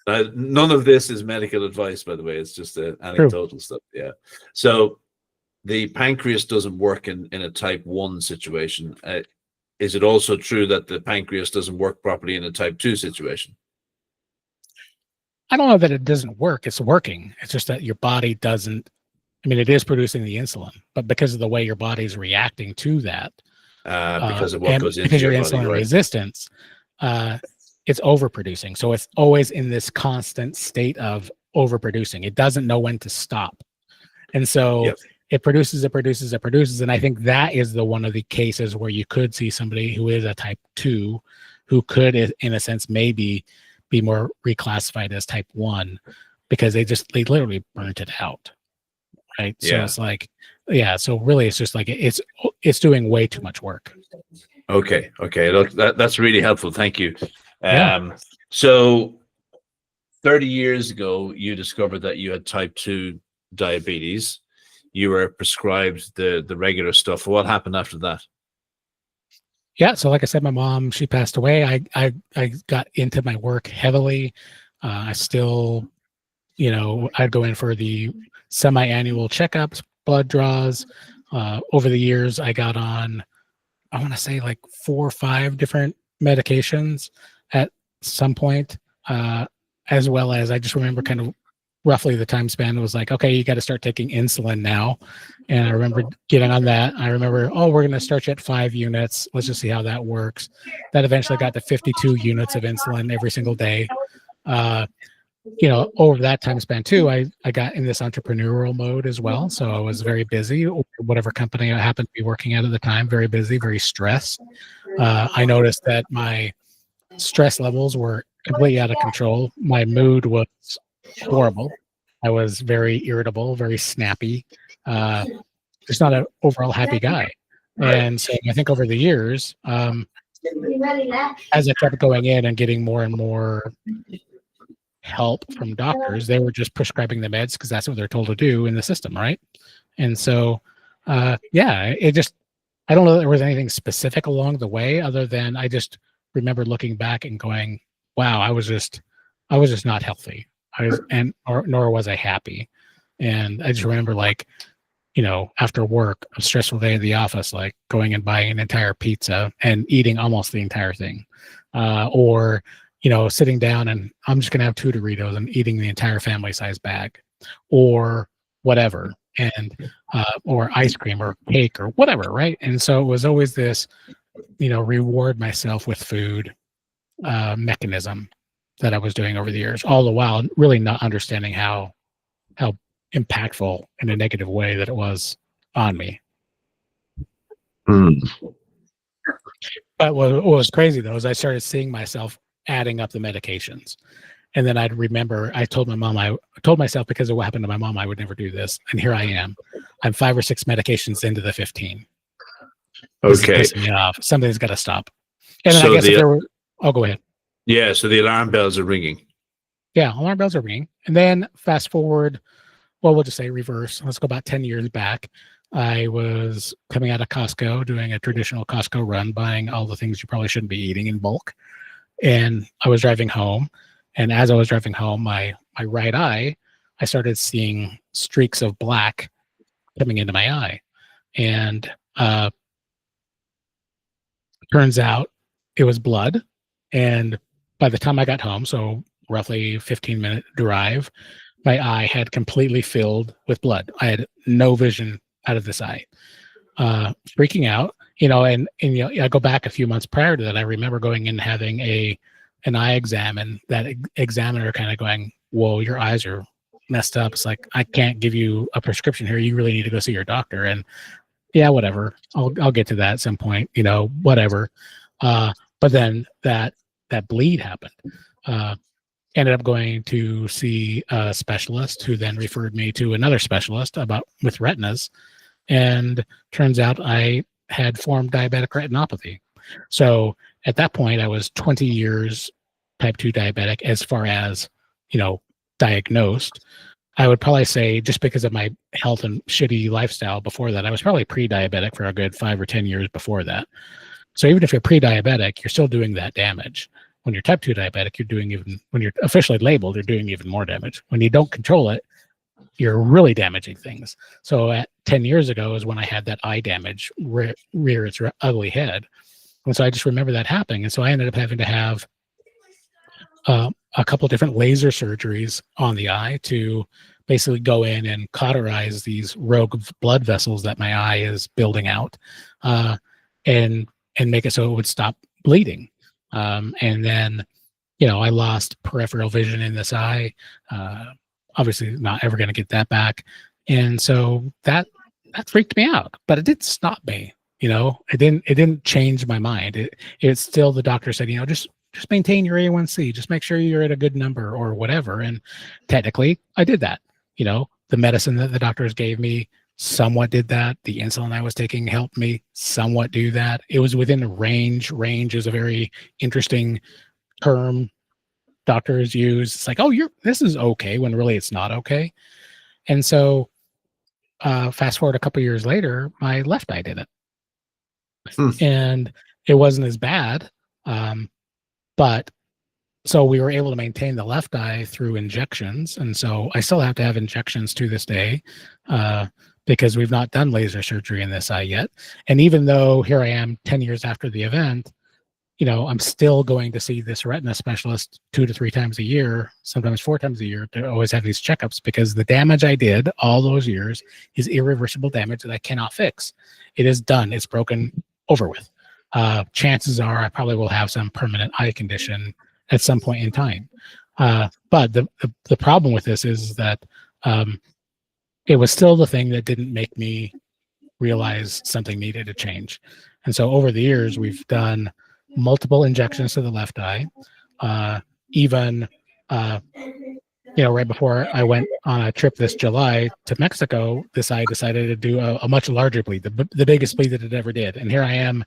none of this is medical advice, by the way. It's just anecdotal stuff. Yeah. So the pancreas doesn't work in a type 1 situation. Is it also true that the pancreas doesn't work properly in a type 2 situation? I don't know that it doesn't work. It's working. It's just that your body doesn't. I mean, it is producing the insulin, but because of the way your body's reacting to that, because of what goes into because your your body, insulin right? resistance, it's overproducing. So it's always in this constant state of overproducing. It doesn't know when to stop, and so it produces. And I think that is one of the cases where you could see somebody who is a type 2, who could, in a sense, maybe be more reclassified as type 1 because they literally burnt it out. Right. So it's like, so really it's just like it's doing way too much work. Okay. Look, that's really helpful. Thank you. So 30 years ago, you discovered that you had type 2 diabetes. You were prescribed the regular stuff. What happened after that? Yeah. So like I said, my mom, she passed away. I got into my work heavily. I still, I'd go in for the semi-annual checkups, blood draws. Over the years, I got on, I want to say like 4 or 5 different medications at some point, as well as I just remember kind of roughly the time span. It was like, okay, you got to start taking insulin now. And I remember getting on that. I remember, we're going to start you at 5 units. Let's just see how that works. That eventually got to 52 units of insulin every single day. Over that time span too, I got in this entrepreneurial mode as well. So I was very busy, whatever company I happened to be working at the time, very busy, very stressed. I noticed that my stress levels were completely out of control. My mood was horrible. I was very irritable, very snappy, just not an overall happy guy. And so I think over the years, as I kept going in and getting more and more help from doctors, they were just prescribing the meds because that's what they're told to do in the system, right? And so it just, I don't know that there was anything specific along the way other than I just remember looking back and going, wow, I was just not healthy. Nor was I happy. And I just remember, like, you know, after work, a stressful day at the office, like going and buying an entire pizza and eating almost the entire thing. Or, you know, sitting down and I'm just going to have 2 Doritos and eating the entire family size bag, or whatever. And, or ice cream or cake or whatever. Right. And so it was always this, you know, reward myself with food mechanism that I was doing over the years, all the while really not understanding how impactful in a negative way that it was on me. But what was crazy though is I started seeing myself adding up the medications, and then I'd remember I told myself, because of what happened to my mom, I would never do this, and here I am. I'm 5 or 6 medications into the 15. Okay, this is pissing me off. Something's got to stop. And then so I guess if there were, oh, go ahead. Yeah, so the alarm bells are ringing. Yeah, alarm bells are ringing. And then fast forward, well, we'll just say reverse. Let's go about 10 years back. I was coming out of Costco, doing a traditional Costco run, buying all the things you probably shouldn't be eating in bulk. And I was driving home. And as I was driving home, my right eye, I started seeing streaks of black coming into my eye. And turns out it was blood. And by the time I got home, so roughly 15-minute drive, my eye had completely filled with blood. I had no vision out of this eye. Freaking out, you know, and you know, I go back a few months prior to that. I remember going in and having an eye exam, and that examiner kind of going, "Whoa, your eyes are messed up." It's like, I can't give you a prescription here. You really need to go see your doctor. And yeah, whatever. I'll get to that at some point, you know, whatever. But then that bleed happened. Ended up going to see a specialist, who then referred me to another specialist with retinas. And turns out I had formed diabetic retinopathy. So at that point, I was 20 years type 2 diabetic as far as, you know, diagnosed. I would probably say, just because of my health and shitty lifestyle before that, I was probably pre-diabetic for a good 5 or 10 years before that. So even if you're pre-diabetic, you're still doing that damage. When you're type 2 diabetic, when you're officially labeled, you're doing even more damage. When you don't control it, you're really damaging things. So at 10 years ago is when I had that eye damage rear its ugly head. And so I just remember that happening. And so I ended up having to have a couple of different laser surgeries on the eye to basically go in and cauterize these rogue blood vessels that my eye is building out, and make it so it would stop bleeding. And then, you know, I lost peripheral vision in this eye. Obviously not ever going to get that back. And so that freaked me out, but it didn't stop me. You know, it didn't change my mind. It's still, the doctor said, you know, just maintain your A1C, just make sure you're at a good number or whatever. And technically I did that. You know, the medicine that the doctors gave me somewhat did that. The insulin I was taking helped me somewhat do that. It was within the range. Range is a very interesting term doctors use. It's like, oh, this is okay, when really it's not okay. And so fast forward a couple years later, my left eye did it. And it wasn't as bad. But so we were able to maintain the left eye through injections. And so I still have to have injections to this day, because we've not done laser surgery in this eye yet. And even though here I am 10 years after the event, you know, I'm still going to see this retina specialist 2 to 3 times a year, sometimes 4 times a year, to always have these checkups, because the damage I did all those years is irreversible damage that I cannot fix. It is done. It's broken, over with. Chances are I probably will have some permanent eye condition at some point in time. But the problem with this is that it was still the thing that didn't make me realize something needed to change. And so over the years, we've done multiple injections to the left eye. Even, you know, right before I went on a trip this July to Mexico, this eye decided to do a much larger bleed, the biggest bleed that it ever did. And here I am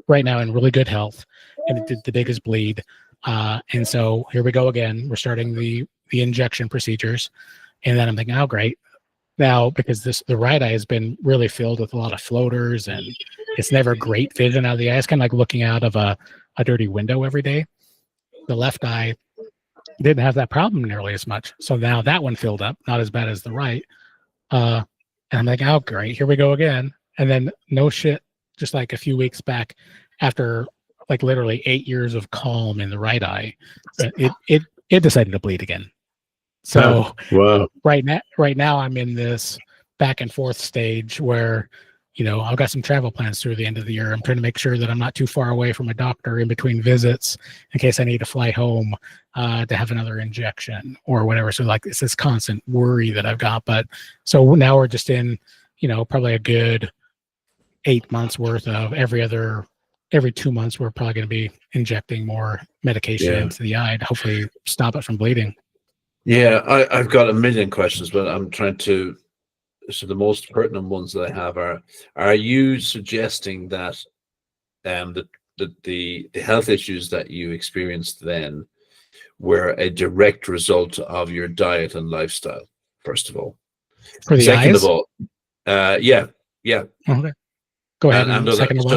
right now in really good health, and it did the biggest bleed. And so here we go again. We're starting the injection procedures. And then I'm thinking, oh, great. Now, because the right eye has been really filled with a lot of floaters, and it's never great vision out of the eye. It's kind of like looking out of a dirty window every day. The left eye didn't have that problem nearly as much. So now that one filled up, not as bad as the right. And I'm like, oh, great, here we go again. And then no shit, just like a few weeks back, after like literally 8 years of calm in the right eye, it decided to bleed again. So Wow. right now I'm in this back and forth stage where, I've got some travel plans through the end of the year. I'm trying to make sure that I'm not too far away from a doctor in between visits in case I need to fly home to have another injection or whatever. So like it's this constant worry that I've got. But so now we're just in, probably a good 8 months worth of every 2 months, we're probably going to be injecting more medication into the eye to hopefully stop it from bleeding. Yeah, I've got a million questions, but I'm trying to. So the most pertinent ones that I have are you suggesting that the health issues that you experienced then were a direct result of your diet and lifestyle, first of all? For the Second eyes? of all, yeah. Okay. Go ahead. And second of all.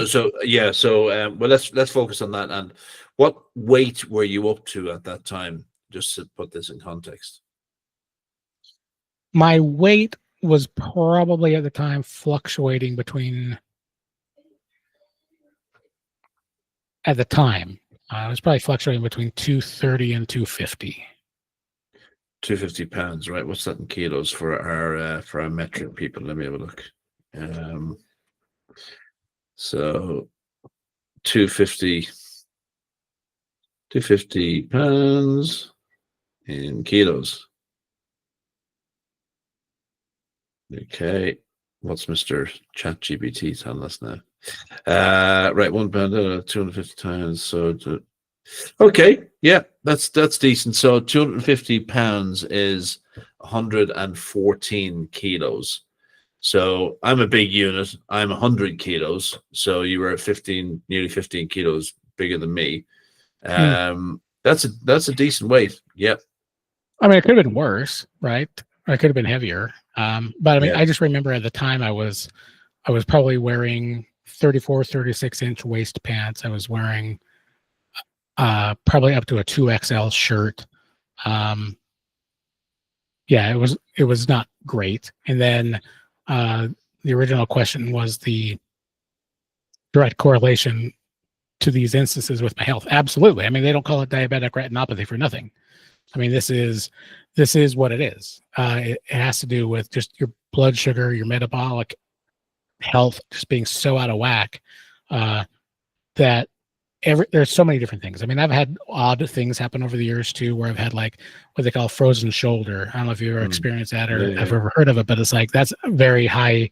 Well, let's focus on that. And what weight were you up to at that time? Just to put this in context. My weight was probably at the time fluctuating between. At the time, I was probably fluctuating between 230 and 250. 250 pounds, right? What's that in kilos for our metric people? Let me have a look. So 250 pounds in kilos. Okay, what's Mr. ChatGPT telling us now? Right, 1 pound, 250 times. So, okay, yeah, that's decent. So 250 pounds is 114 kilos. So I'm a big unit. I'm 100 kilos. So you were nearly 15 kilos bigger than me. That's a decent weight. Yep. I mean, it could have been worse, right? Or it could have been heavier. But I mean, I just remember at the time I was probably wearing 34, 36-inch waist pants. I was wearing probably up to a 2XL shirt. Yeah, it was not great. And then the original question was the direct correlation to these instances with my health. Absolutely. I mean, they don't call it diabetic retinopathy for nothing. I mean, this is what it is. It has to do with just your blood sugar, your metabolic health just being so out of whack that there's so many different things. I mean, I've had odd things happen over the years too, where I've had like what they call frozen shoulder. I don't know if you've ever experienced that or have ever heard of it, but it's like that's a very high,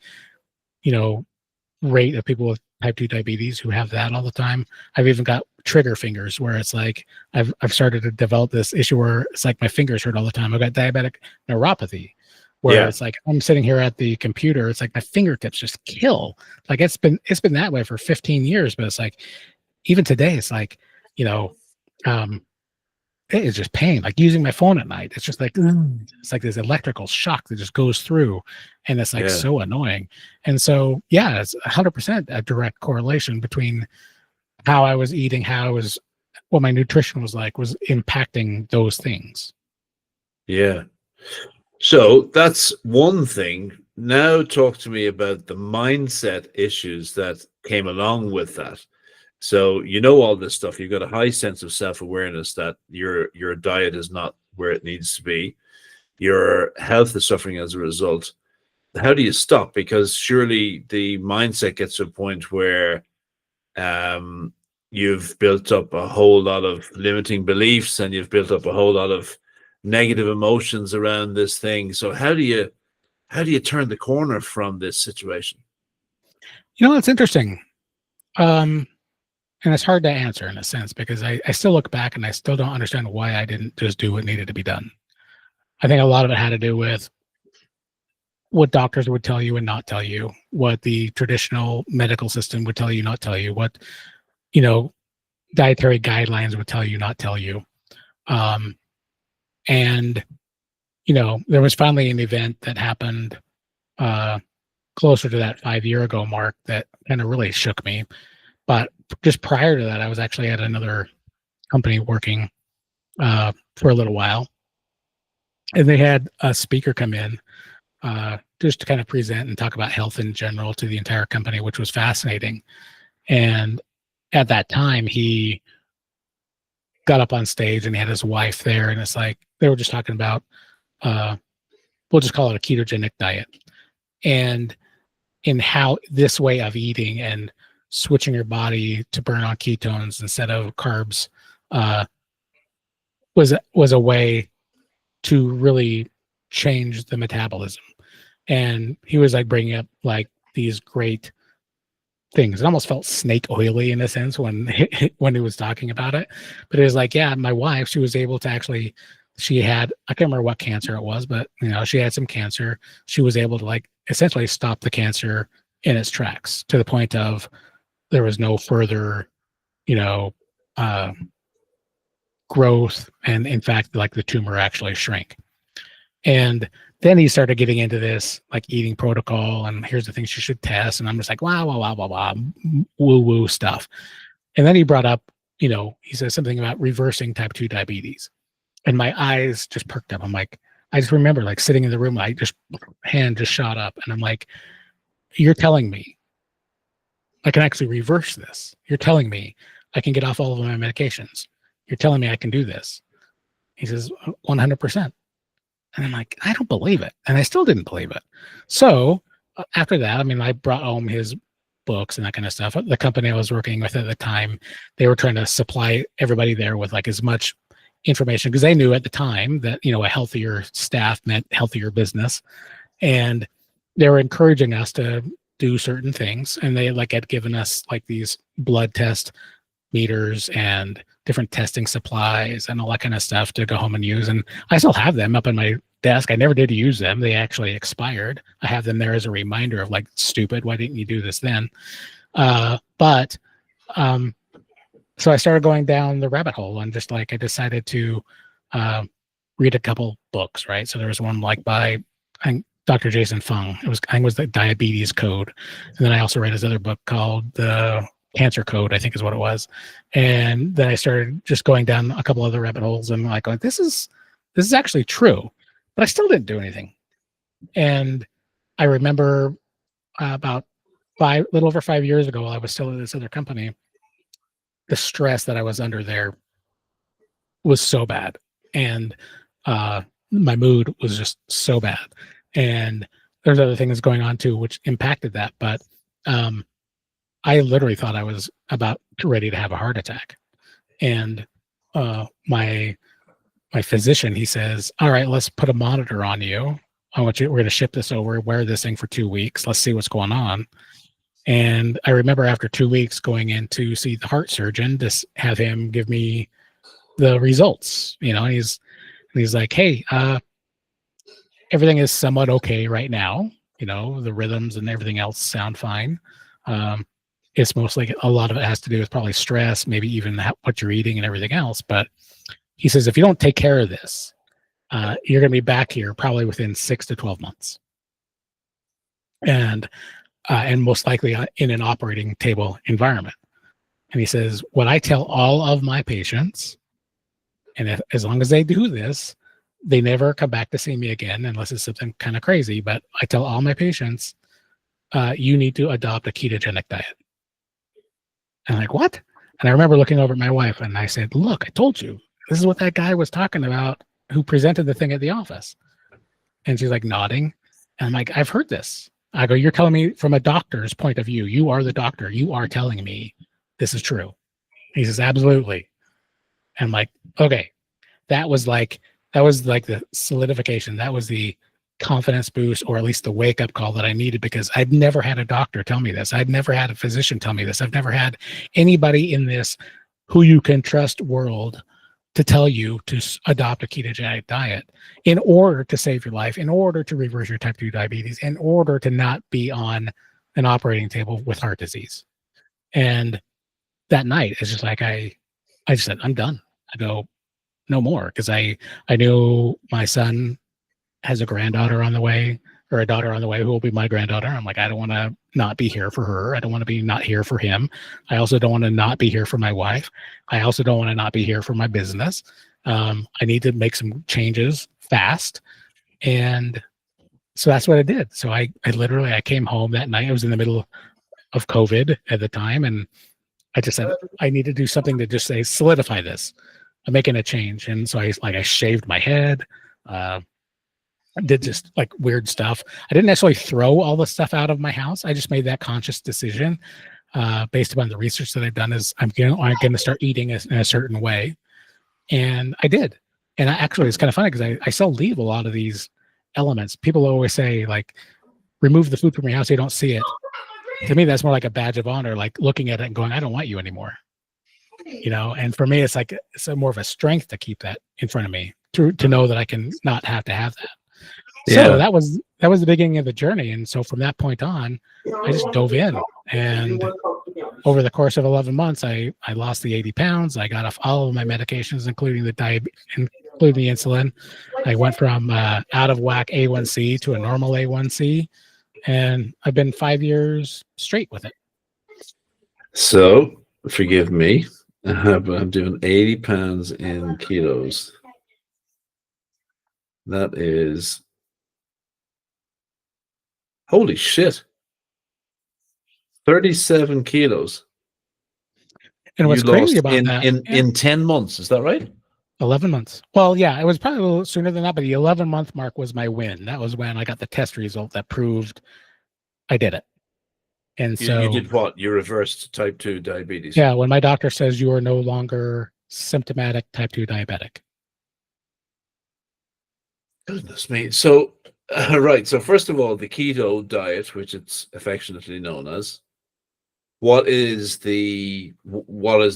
rate of people with type 2 diabetes who have that all the time. I've even got trigger fingers where it's like I've started to develop this issue where it's like my fingers hurt all the time. I've got diabetic neuropathy where it's like I'm sitting here at the computer, it's like my fingertips just kill. Like it's been that way for 15 years, but it's like even today it's like, it is just pain. Like using my phone at night, it's just like it's like this electrical shock that just goes through, and it's like so annoying. And so it's 100% a direct correlation between how I was eating, what my nutrition was like, was impacting those things. Yeah. So that's one thing. Now talk to me about the mindset issues that came along with that. So all this stuff. You've got a high sense of self-awareness that your diet is not where it needs to be. Your health is suffering as a result. How do you stop? Because surely the mindset gets to a point where you've built up a whole lot of limiting beliefs and you've built up a whole lot of negative emotions around this thing. So how do you turn the corner from this situation? It's interesting. And it's hard to answer in a sense because I still look back and I still don't understand why I didn't just do what needed to be done. I think a lot of it had to do with what doctors would tell you and not tell you, what the traditional medical system would tell you, not tell you, what, dietary guidelines would tell you, not tell you. And, there was finally an event that happened closer to that 5-year ago mark that kind of really shook me. But just prior to that, I was actually at another company working for a little while. And they had a speaker come in just to kind of present and talk about health in general to the entire company, which was fascinating. And at that time, he got up on stage and he had his wife there, and it's like they were just talking about, we'll just call it a ketogenic diet, and in how this way of eating and switching your body to burn on ketones instead of carbs was a way to really change the metabolism. And he was like bringing up like these great things. It almost felt snake oily in a sense when he was talking about it. But it was like, yeah, my wife, she was able to actually, she had, I can't remember what cancer it was, but she had some cancer. She was able to like essentially stop the cancer in its tracks to the point of there was no further, growth. And in fact, like the tumor actually shrank. And then he started getting into this like eating protocol, and here's the things you should test. And I'm just like, wow, woo woo stuff. And then he brought up, he says something about reversing type 2 diabetes. And my eyes just perked up. I'm like, I just remember like sitting in the room, hand just shot up. And I'm like, you're telling me I can actually reverse this. You're telling me I can get off all of my medications. You're telling me I can do this. He says, 100%. And I'm like, I don't believe it. And I still didn't believe it. So after that, I brought home his books and that kind of stuff. The company I was working with at the time, they were trying to supply everybody there with like as much information because they knew at the time that, a healthier staff meant healthier business. And they were encouraging us to do certain things. And they like had given us like these blood test meters and different testing supplies and all that kind of stuff to go home and use. And I still have them up on my desk. I never did use them. They actually expired. I have them there as a reminder of like, stupid, why didn't you do this then? So I started going down the rabbit hole and just like, I decided to read a couple books, right? So there was one like by Dr. Jason Fung. I think it was the Diabetes Code. And then I also read his other book called the Cancer Code, I think is what it was. And then I started just going down a couple other rabbit holes and like, this is actually true, but I still didn't do anything. And I remember about little over 5 years ago, while I was still at this other company, the stress that I was under there was so bad. And my mood was just so bad. And there's other things going on too, which impacted that. But I literally thought I was about ready to have a heart attack. And my physician, he says, all right, let's put a monitor on you. We're going to ship this over, wear this thing for 2 weeks. Let's see what's going on. And I remember after 2 weeks going in to see the heart surgeon to have him give me the results, and he's like, hey, everything is somewhat okay right now. The rhythms and everything else sound fine. It's mostly, a lot of it has to do with probably stress, maybe even what you're eating and everything else. But he says, if you don't take care of this, you're going to be back here probably within 6 to 12 months. And most likely in an operating table environment. And he says, what I tell all of my patients, and as long as they do this, they never come back to see me again unless it's something kind of crazy. But I tell all my patients, you need to adopt a ketogenic diet. And I'm like, what? And I remember looking over at my wife and I said, look, I told you, this is what that guy was talking about who presented the thing at the office. And she's like nodding. And I'm like, I've heard this. I go, you're telling me from a doctor's point of view, you are the doctor. You are telling me this is true. He says, absolutely. And I'm like, okay, that was like the solidification. That was the confidence boost, or at least the wake up call that I needed, because I'd never had a doctor tell me this. I'd never had a physician tell me this. I've never had anybody in this who you can trust world to tell you to adopt a ketogenic diet in order to save your life, in order to reverse your type 2 diabetes, in order to not be on an operating table with heart disease. And that night, it's just like, I just said, I'm done. I go, no more. Because I knew my son has a granddaughter on the way, or a daughter on the way who will be my granddaughter. I'm like, I don't want to not be here for her. I don't want to be not here for him. I also don't want to not be here for my wife. I also don't want to not be here for my business. I need to make some changes fast. And So that's what I did. So I literally, I came home that night. I was in the middle of COVID at the time. And I just said, I need to do something to just say, solidify this. I'm making a change. And so I shaved my head, did just like weird stuff. I didn't necessarily throw all the stuff out of my house. I just made that conscious decision based upon the research that I've done is I'm going to start eating in a certain way. And I did. And actually, it's kind of funny because I still leave a lot of these elements. People always say, like, remove the food from your house so you don't see it. To me, that's more like a badge of honor, like looking at it and going, I don't want you anymore. And for me, it's like, it's more of a strength to keep that in front of me to know that I can not have to have that. Yeah. So that was the beginning of the journey. And so from that point on, I just dove in. And over the course of 11 months, I lost the 80 pounds. I got off all of my medications, including the insulin. I went from out of whack A1C to a normal A1C. And I've been 5 years straight with it. So, forgive me, but I'm doing 80 pounds in kilos. That is, holy shit, 37 kilos. And what's crazy about that in 10 months, is that right? 11 months. Well, yeah, it was probably a little sooner than that, but the 11-month mark was my win. That was when I got the test result that proved I did it. And so you did what? You reversed type 2 diabetes. Yeah, when my doctor says you are no longer symptomatic type 2 diabetic. Goodness me. So, right. So first of all, the keto diet, which it's affectionately known as, what is the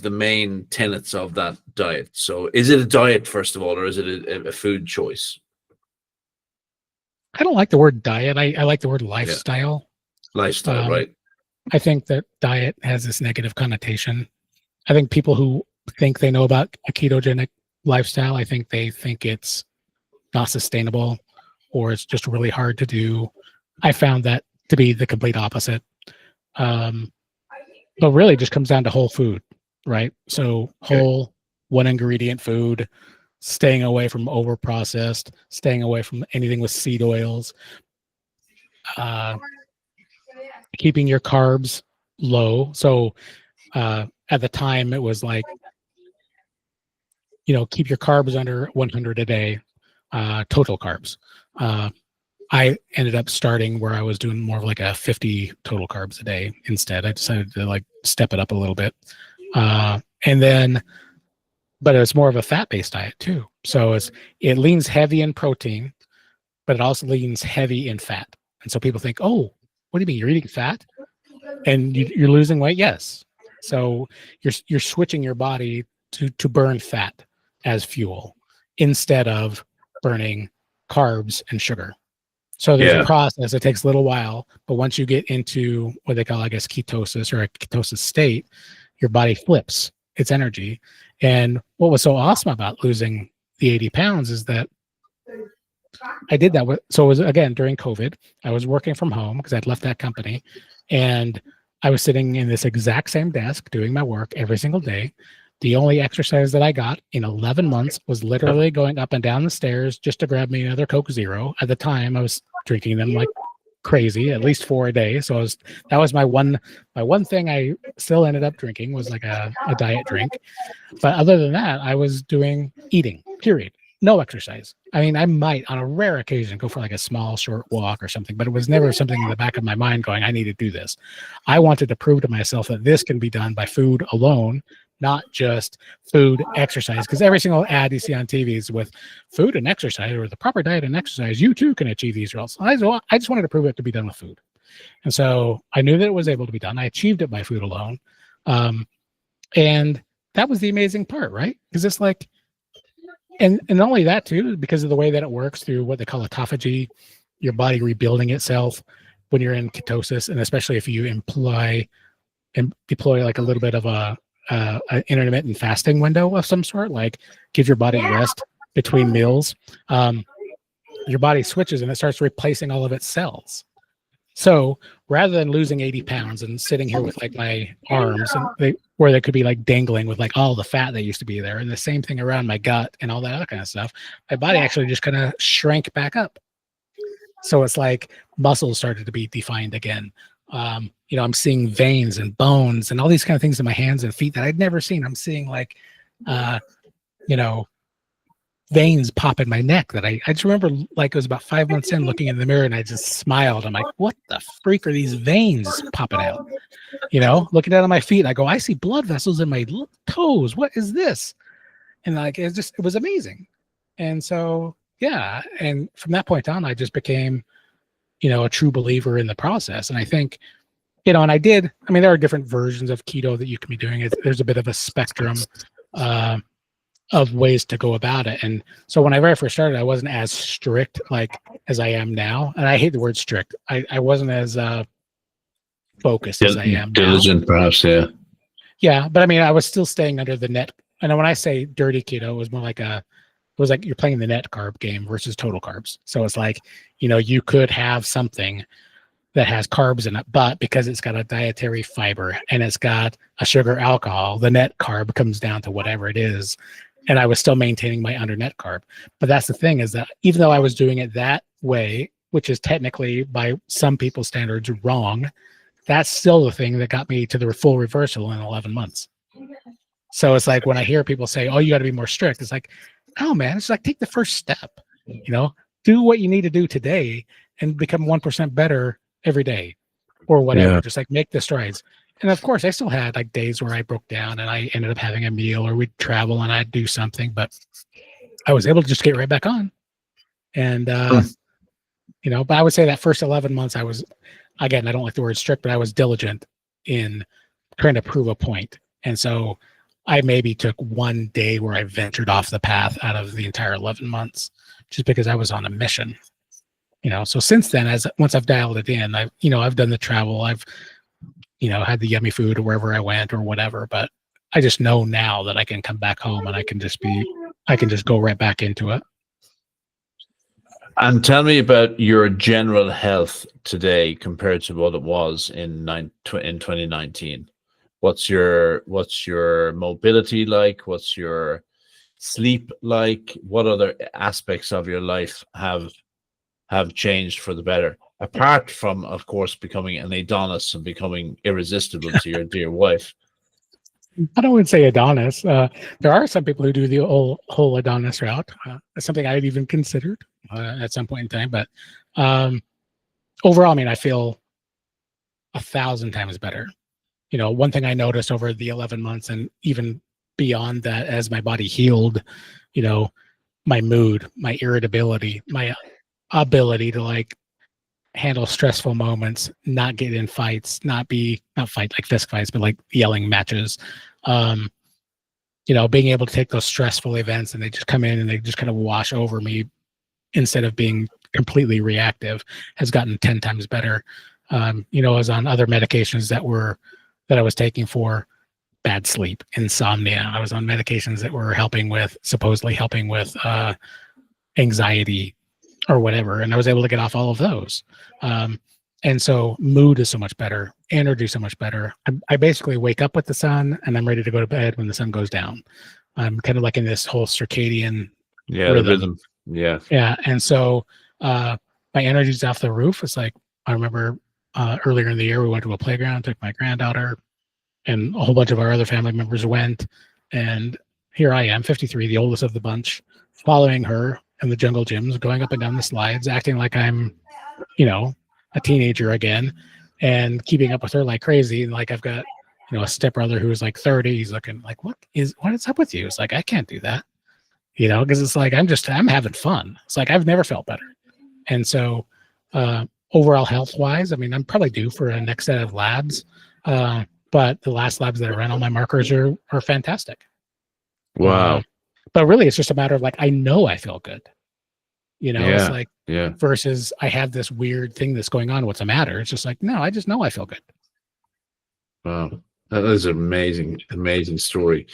main tenets of that diet? So is it a diet, first of all, or is it a food choice? I don't like the word diet. I like the word lifestyle. Yeah. Lifestyle, right. I think that diet has this negative connotation. I think people who think they know about a ketogenic lifestyle, I think they think it's not sustainable or it's just really hard to do. I found that to be the complete opposite. But really just comes down to whole food, right? So whole, one ingredient food, staying away from over-processed, staying away from anything with seed oils, keeping your carbs low. So at the time it was like, keep your carbs under 100 a day, total carbs. I ended up starting where I was doing more of like a 50 total carbs a day instead. I decided to like step it up a little bit. But it's more of a fat-based diet too. So it leans heavy in protein, but it also leans heavy in fat. And so people think, oh, what do you mean? You're eating fat and you're losing weight? Yes. So you're switching your body to burn fat as fuel instead of burning carbs and sugar. So there's a process. It takes a little while, but once you get into what they call, I guess, ketosis or a ketosis state, your body flips its energy. And what was so awesome about losing the 80 pounds is that I did that so it was, again, during COVID. I was working from home because I'd left that company, and I was sitting in this exact same desk doing my work every single day. The only exercise that I got in 11 months was literally going up and down the stairs just to grab me another Coke Zero. At the time, I was drinking them like crazy, at least 4 a day. So that was my one thing I still ended up drinking was like a diet drink. But other than that, I was doing eating, period. No exercise. I mean, I might on a rare occasion go for like a small short walk or something, but it was never something in the back of my mind going, I need to do this. I wanted to prove to myself that this can be done by food alone, not just food, exercise, because every single ad you see on TV is with food and exercise or the proper diet and exercise, you too can achieve these results. I just wanted to prove it to be done with food. And so I knew that it was able to be done. I achieved it by food alone. And that was the amazing part, right? Because it's like, and not only that too, because of the way that it works through what they call autophagy, your body rebuilding itself when you're in ketosis, and especially if you deploy like a little bit of an intermittent fasting window of some sort, like give your body rest between meals, your body switches and it starts replacing all of its cells. So rather than losing 80 pounds and sitting here with like my arms and where they could be like dangling with like all the fat that used to be there and the same thing around my gut and all that other kind of stuff, my body actually just kind of shrank back up. So it's like muscles started to be defined again. I'm seeing veins and bones and all these kind of things in my hands and feet that I'd never seen. I'm seeing like, you know, veins pop in my neck that I just remember, like, it was about 5 months in, looking in the mirror, and I just smiled. I'm like, what the freak are these veins popping out? Looking down at my feet, I go, I see blood vessels in my toes. What is this? And like, it was amazing. And so, yeah. And from that point on, I just became, a true believer in the process. And I think, and there are different versions of keto that you can be doing. There's a bit of a spectrum of ways to go about it. And so when I very first started, I wasn't as strict like as I am now. And I hate the word strict. I wasn't as focused as I am diligent now. Perhaps, yeah. Yeah, but I was still staying under the net. And when I say dirty keto, it was more like you're playing the net carb game versus total carbs. So it's like, you could have something that has carbs in it, but because it's got a dietary fiber and it's got a sugar alcohol, the net carb comes down to whatever it is. And I was still maintaining my under net carb. But that's the thing, is that even though I was doing it that way, which is technically by some people's standards wrong, that's still the thing that got me to the full reversal in 11 months. So it's like when I hear people say, oh, you got to be more strict, it's like, no, man, it's like, take the first step, do what you need to do today and become 1% better every day or whatever. Yeah. Just like make the strides. And of course, I still had like days where I broke down and I ended up having a meal, or we'd travel and I'd do something, but I was able to just get right back on. And, but I would say that first 11 months, I was, again, I don't like the word strict, but I was diligent in trying to prove a point. And so I maybe took one day where I ventured off the path out of the entire 11 months, just because I was on a mission, So since then, once I've dialed it in, I've done the travel, I've, had the yummy food or wherever I went or whatever, but I just know now that I can come back home and I can just go right back into it. And tell me about your general health today compared to what it was in 2019. What's your mobility like? What's your sleep like? What other aspects of your life have changed for the better? Apart from, of course, becoming an Adonis and becoming irresistible to your dear wife. I don't want to say Adonis. There are some people who do the whole Adonis route. That's something I had even considered at some point in time. But overall, I feel 1,000 times better. One thing I noticed over the 11 months and even beyond that, as my body healed, my mood, my irritability, my ability to like handle stressful moments, not get in fights, not fight like fist fights, but like yelling matches. Being able to take those stressful events and they just come in and they just kind of wash over me instead of being completely reactive has gotten 10 times better. I was on other medications that I was taking for bad sleep, insomnia. I was on medications that were supposedly helping with anxiety or whatever. And I was able to get off all of those. And so mood is so much better, energy so much better. I basically wake up with the sun and I'm ready to go to bed when the sun goes down. I'm kind of like in this whole circadian rhythm. Yeah. Yeah. And so my energy's off the roof. It's like, I remember earlier in the year, we went to a playground, took my granddaughter, and a whole bunch of our other family members went. And here I am, 53, the oldest of the bunch, following her in the jungle gyms, going up and down the slides, acting like I'm, a teenager again, and keeping up with her like crazy. And like, I've got, a stepbrother who's like 30. He's looking like, what is up with you? It's like, I can't do that, because it's like, I'm having fun. It's like, I've never felt better. And so overall health wise, I'm probably due for a next set of labs. But the last labs that I ran, all my markers are fantastic. Wow. But really, it's just a matter of like, I know I feel good. It's like, versus I have this weird thing that's going on. What's the matter? It's just like, no, I just know I feel good. Wow. That is an amazing, amazing story.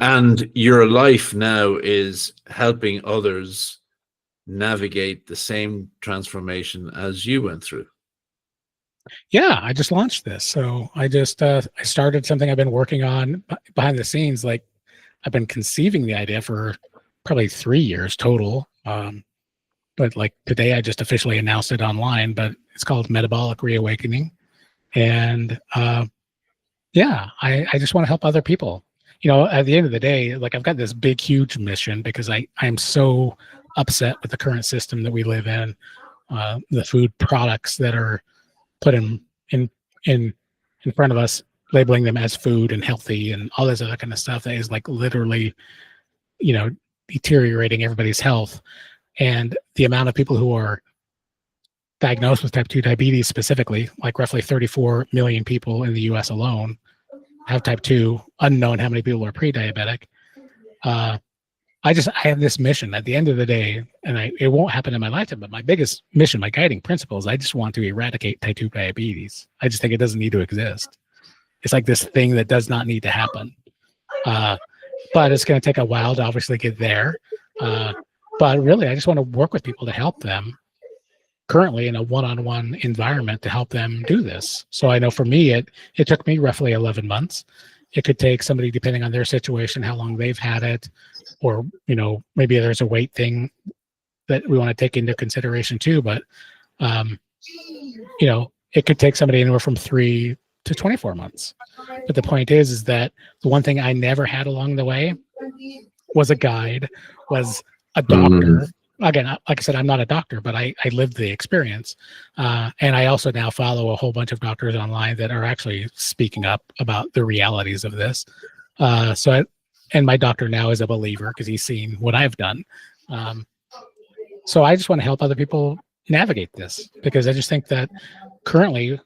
And your life now is helping others navigate the same transformation as you went through. Yeah, I just launched this. So I just I started something I've been working on behind the scenes. Like, I've been conceiving the idea for probably 3 years total. but like today I just officially announced it online, but it's called Metabolic Reawakening. And yeah, I just want to help other people. You know, at the end of the day, like I've got this big, huge mission because I'm so upset with the current system that we live in, the food products that are put in front of us, labeling them as food and healthy and all this other kind of stuff that is like literally, you know, deteriorating everybody's health. And the amount of people who are diagnosed with type 2 diabetes specifically, like roughly 34 million people in the US alone have type 2, unknown how many people are pre-diabetic. I have this mission at the end of the day, and it won't happen in my lifetime, but my biggest mission, my guiding principle is I just want to eradicate type 2 diabetes. I just think it doesn't need to exist. It's like this thing that does not need to happen. But it's going to take a while to obviously get there. But really, I just want to work with people to help them currently in a one-on-one environment to help them do this. So I know for me, it took me roughly 11 months. It could take somebody, depending on their situation, how long they've had it, or, you know, maybe there's a weight thing that we want to take into consideration too. But, you know, it could take somebody anywhere from 3 to 24 months. But the point is that the one thing I never had along the way was a guide, was a doctor. Again, like I said, I'm not a doctor, but I lived the experience. And I also now follow a whole bunch of doctors online that are actually speaking up about the realities of this. And my doctor now is a believer because he's seen what I've done. So I just want to help other people navigate this, because I just think that currently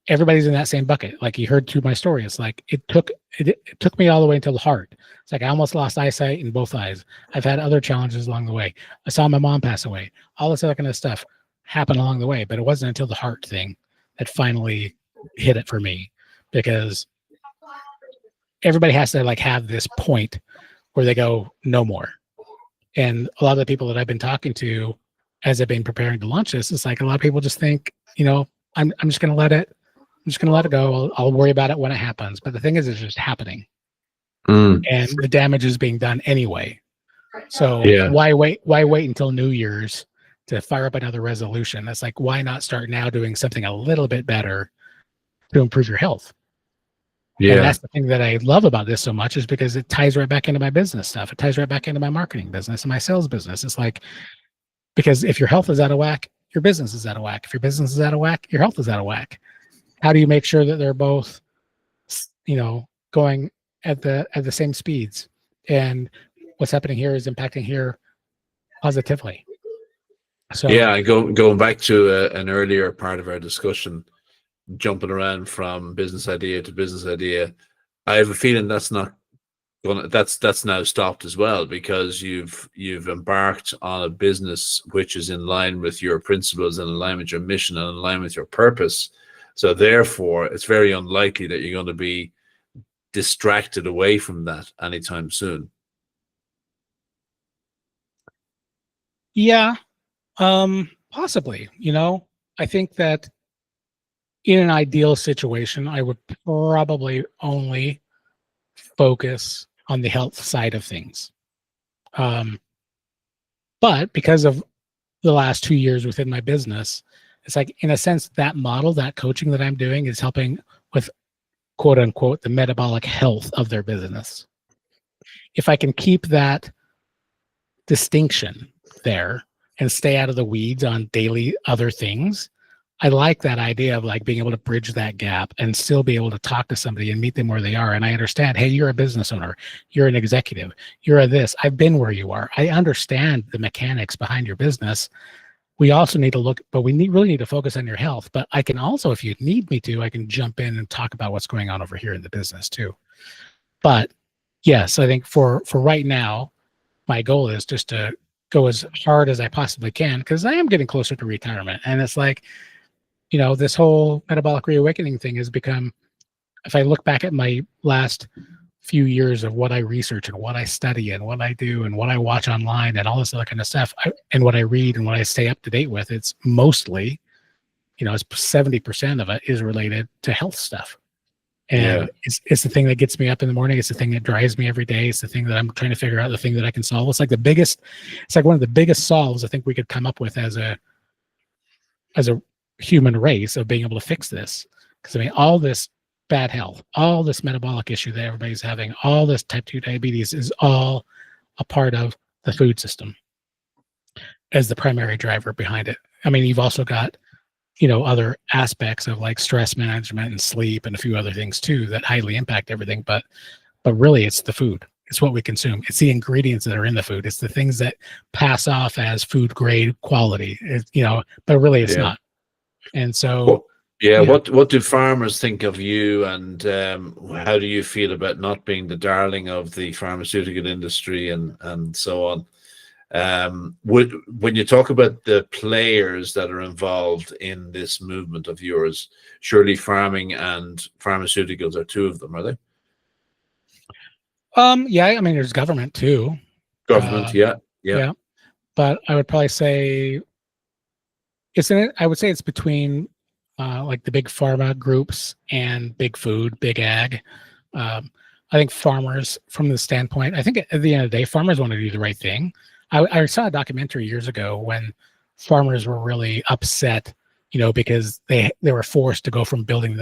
everybody's in that same bucket. Like you heard through my story, it's like it took me all the way until the heart. It's like I almost lost eyesight in both eyes. I've had other challenges along the way. I saw my mom pass away. All this other kind of stuff happened along the way, but it wasn't until the heart thing that finally hit it for me, because everybody has to like have this point where they go, no more. And a lot of the people that I've been talking to as I've been preparing to launch this, it's like a lot of people just think, you know, I'm just going to let it go. I'll worry about it when it happens. But the thing is, it's just happening. And the damage is being done anyway. So why wait until New Year's to fire up another resolution? That's like, why not start now doing something a little bit better to improve your health? Yeah. And that's the thing that I love about this so much, is because it ties right back into my business stuff. It ties right back into my marketing business and my sales business. It's like, because if your health is out of whack, your business is out of whack. If your business is out of whack, your health is out of whack. How do you make sure that they're both, you know, going at the same speeds? And what's happening here is impacting here positively. So yeah, going back to an earlier part of our discussion, jumping around from business idea to business idea, I have a feeling that's now stopped as well, because you've embarked on a business which is in line with your principles and in line with your mission and in line with your purpose. So therefore, it's very unlikely that you're going to be distracted away from that anytime soon. Yeah, possibly. You know, I think that in an ideal situation, I would probably only focus on the health side of things. But because of the last 2 years within my business, it's like, in a sense, that model, that coaching that I'm doing is helping with, quote unquote, the metabolic health of their business. If I can keep that distinction there and stay out of the weeds on daily other things, I like that idea of like being able to bridge that gap and still be able to talk to somebody and meet them where they are. And I understand, hey, you're a business owner, you're an executive, you're a this, I've been where you are. I understand the mechanics behind your business. We also need to look, but we really need to focus on your health. But I can also, if you need me to, I can jump in and talk about what's going on over here in the business too. But yes, I think for right now, my goal is just to go as hard as I possibly can, because I am getting closer to retirement. And it's like, you know, this whole metabolic reawakening thing has become, if I look back at my last few years of what I research and what I study and what I do and what I watch online and all this other kind of stuff, and what I read and what I stay up to date with, it's mostly, you know, it's 70% of it is related to health stuff. And it's the thing that gets me up in the morning. It's the thing that drives me every day. It's the thing that I'm trying to figure out, the thing that I can solve. It's like one of the biggest solves I think we could come up with as a human race of being able to fix this. Because I mean, all this bad health, all this metabolic issue that everybody's having, all this type 2 diabetes is all a part of the food system as the primary driver behind it. I mean, you've also got, other aspects of like stress management and sleep and a few other things too that highly impact everything. But really it's the food. It's what we consume. It's the ingredients that are in the food. It's the things that pass off as food grade quality, but really it's not. And so, what do farmers think of you, and how do you feel about not being the darling of the pharmaceutical industry and so on? When you talk about the players that are involved in this movement of yours, surely farming and pharmaceuticals are two of them, are they? Yeah, I mean, there's government too. Government, yeah. But I would probably say it's between like the big pharma groups and big food, big ag. I think farmers, from the standpoint, I think at the end of the day, farmers want to do the right thing. I saw a documentary years ago when farmers were really upset, because they were forced to go from building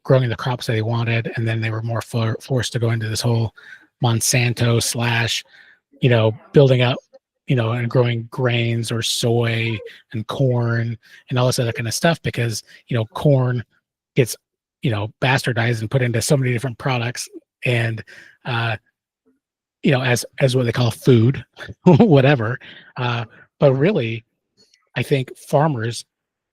growing the crops that they wanted, and then they were more forced to go into this whole Monsanto / building out, and growing grains or soy and corn and all this other kind of stuff, because corn gets bastardized and put into so many different products, and as what they call food, whatever. But really, I think farmers,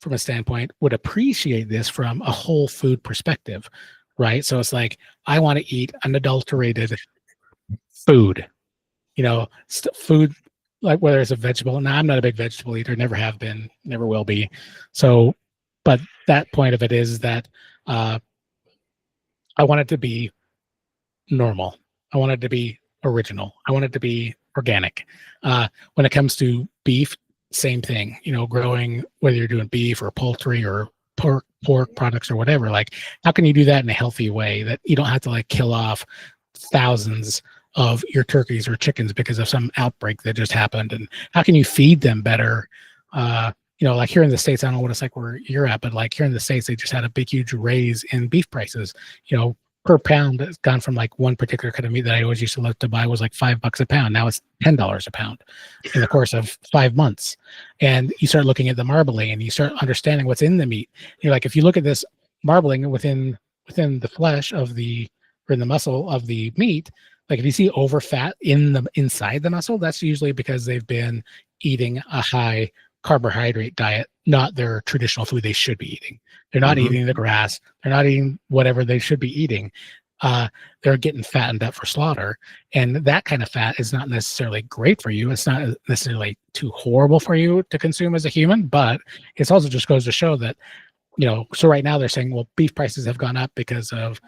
from a standpoint, would appreciate this from a whole food perspective, right? So it's like, I want to eat unadulterated food, food, like whether it's a vegetable. Now, I'm not a big vegetable eater, never have been, never will be. So, but that point of it is that I want it to be normal. I want it to be original. I want it to be organic. When it comes to beef, same thing, growing, whether you're doing beef or poultry or pork products or whatever, like, how can you do that in a healthy way that you don't have to like kill off thousands of your turkeys or chickens because of some outbreak that just happened? And how can you feed them better? Like here in the States, I don't know what it's like where you're at, but like here in the States, they just had a big, huge raise in beef prices, per pound. It's gone from like one particular kind of meat that I always used to love to buy was like $5 a pound. Now it's $10 a pound in the course of 5 months. And you start looking at the marbling and you start understanding what's in the meat. You're like, if you look at this marbling within the flesh or in the muscle of the meat, like if you see over fat inside the muscle, that's usually because they've been eating a high carbohydrate diet, not their traditional food they should be eating. They're not eating the grass. They're not eating whatever they should be eating. They're getting fattened up for slaughter. And that kind of fat is not necessarily great for you. It's not necessarily too horrible for you to consume as a human, but it also just goes to show that, so right now they're saying, well, beef prices have gone up because of,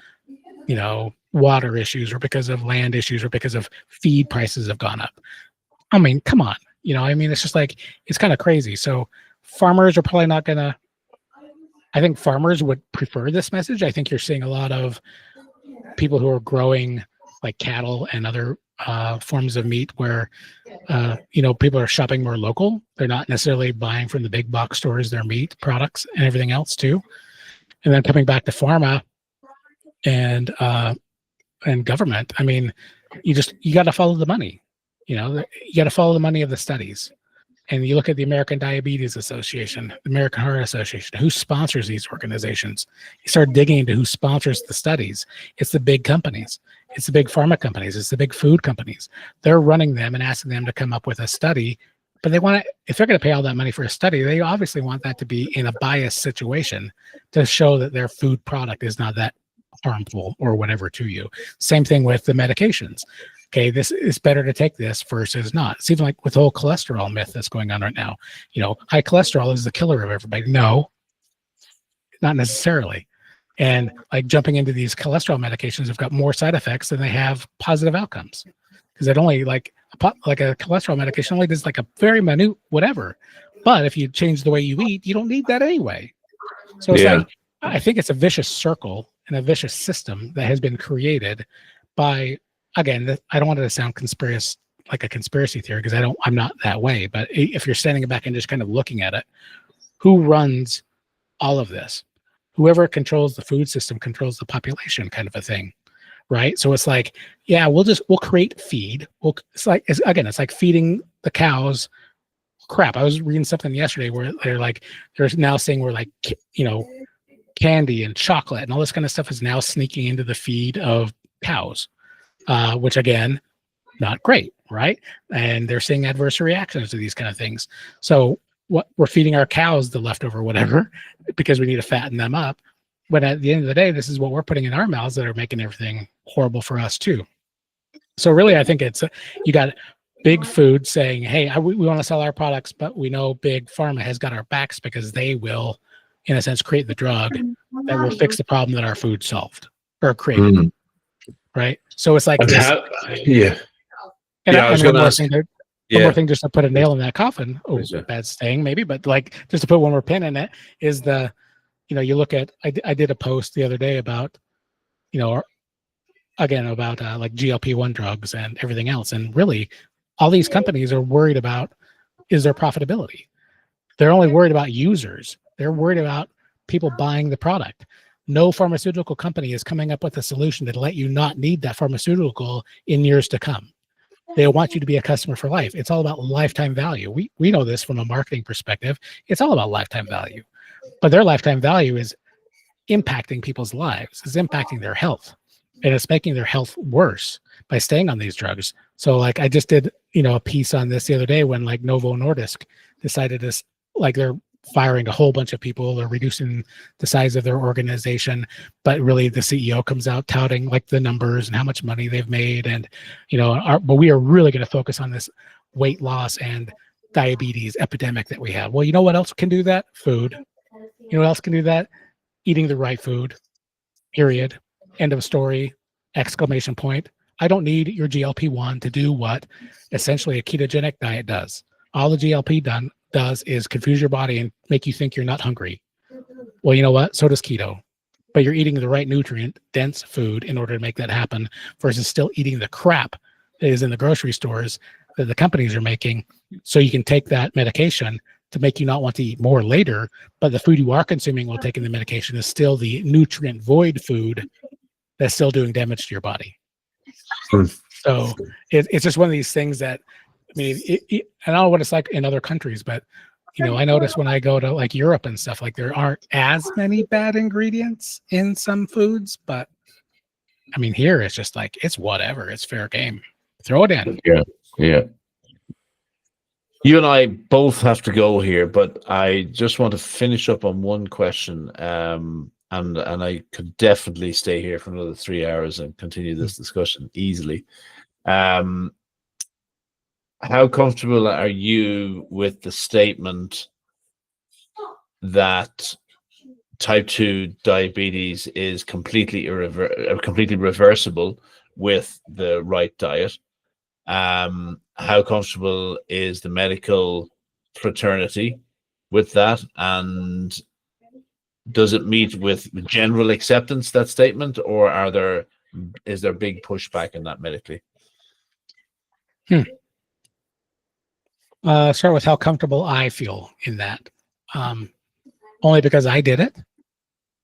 water issues or because of land issues or because of feed prices have gone up. I mean, come on. It's just like, it's kind of crazy. So farmers are probably not going to, I think farmers would prefer this message. I think you're seeing a lot of people who are growing like cattle and other forms of meat where, people are shopping more local. They're not necessarily buying from the big box stores, their meat products and everything else too. And then coming back to pharma and government, I mean, you got to follow the money. You got to follow the money of the studies. And you look at the American Diabetes Association, the American Heart Association, who sponsors these organizations. You start digging into who sponsors the studies. It's the big companies. It's the big pharma companies. It's the big food companies. They're running them and asking them to come up with a study. But they want to, if they're going to pay all that money for a study, they obviously want that to be in a biased situation to show that their food product is not that harmful or whatever to you. Same thing with the medications. Okay, this is better to take this versus not. It's even like with the whole cholesterol myth that's going on right now. High cholesterol is the killer of everybody. No, not necessarily. And like jumping into these cholesterol medications have got more side effects than they have positive outcomes, because it only like a cholesterol medication only does like a very minute whatever. But if you change the way you eat, you don't need that anyway. So it's like, I think it's a vicious circle. and a vicious system that has been created by, again, I don't want it to sound like a conspiracy theory, because I'm not that way. But if you're standing back and just kind of looking at it, who runs all of this? Whoever controls the food system controls the population, kind of a thing, right? So it's like, yeah, we'll create feed. It's like feeding the cows crap. I was reading something yesterday where they're now saying we're like, candy and chocolate and all this kind of stuff is now sneaking into the feed of cows, which again, not great, right? And they're seeing adverse reactions to these kind of things. So what we're feeding our cows the leftover whatever because we need to fatten them up. But at the end of the day, this is what we're putting in our mouths that are making everything horrible for us too. So really, I think you got big food saying, hey, we want to sell our products, but we know big pharma has got our backs because they will, in a sense, create the drug that will fix the problem that our food solved or created. Right. So it's like this. And I was going to ask. One more thing, just to put a nail in that coffin. Oh, bad saying maybe, but like just to put one more pin in it is you look at, I did a post the other day about, like GLP-1 drugs and everything else. And really all these companies are worried about is their profitability. They're only worried about users. They're worried about people buying the product. No pharmaceutical company is coming up with a solution to let you not need that pharmaceutical in years to come. They want you to be a customer for life. It's all about lifetime value. We know this from a marketing perspective. It's all about lifetime value. But their lifetime value is impacting people's lives. It's impacting their health. And it's making their health worse by staying on these drugs. So like I just did, a piece on this the other day when like Novo Nordisk decided to, like they're firing a whole bunch of people. They're reducing the size of their organization, but really the CEO comes out touting like the numbers and how much money they've made. And, but we are really going to focus on this weight loss and diabetes epidemic that we have. Well, you know what else can do that? Food. You know what else can do that? Eating the right food, period. End of story, exclamation point. I don't need your GLP-1 to do what essentially a ketogenic diet does. All the GLP does is confuse your body and make you think you're not hungry. Well, you know what? So does keto. But you're eating the right nutrient-dense food in order to make that happen versus still eating the crap that is in the grocery stores that the companies are making so you can take that medication to make you not want to eat more later, but the food you are consuming while taking the medication is still the nutrient-void food that's still doing damage to your body. So it's just one of these things that, I mean, I don't know what it's like in other countries, but, I notice when I go to like Europe and stuff, like there aren't as many bad ingredients in some foods, but I mean, here it's just like, it's whatever, it's fair game. Throw it in. Yeah. You and I both have to go here, but I just want to finish up on one question. And I could definitely stay here for another 3 hours and continue this discussion easily. How comfortable are you with the statement that type 2 diabetes is completely reversible with the right diet? How comfortable is the medical fraternity with that? And does it meet with general acceptance, that statement, or is there big pushback in that medically? Start with how comfortable I feel in that. Only because I did it.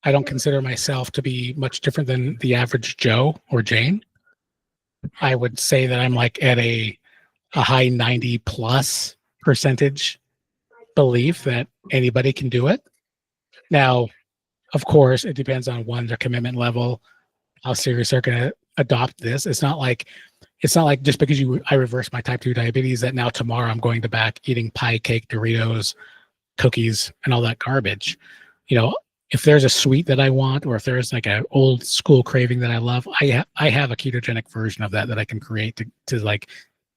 I don't consider myself to be much different than the average Joe or Jane. I would say that I'm like at a high 90+% belief that anybody can do it. Now, of course, it depends on their commitment level, how serious they're going to adopt this. It's not like just because I reverse my type 2 diabetes that now tomorrow I'm going to back eating pie, cake, Doritos, cookies, and all that garbage. If there's a sweet that I want, or if there's like an old school craving that I love, I have a ketogenic version of that I can create to like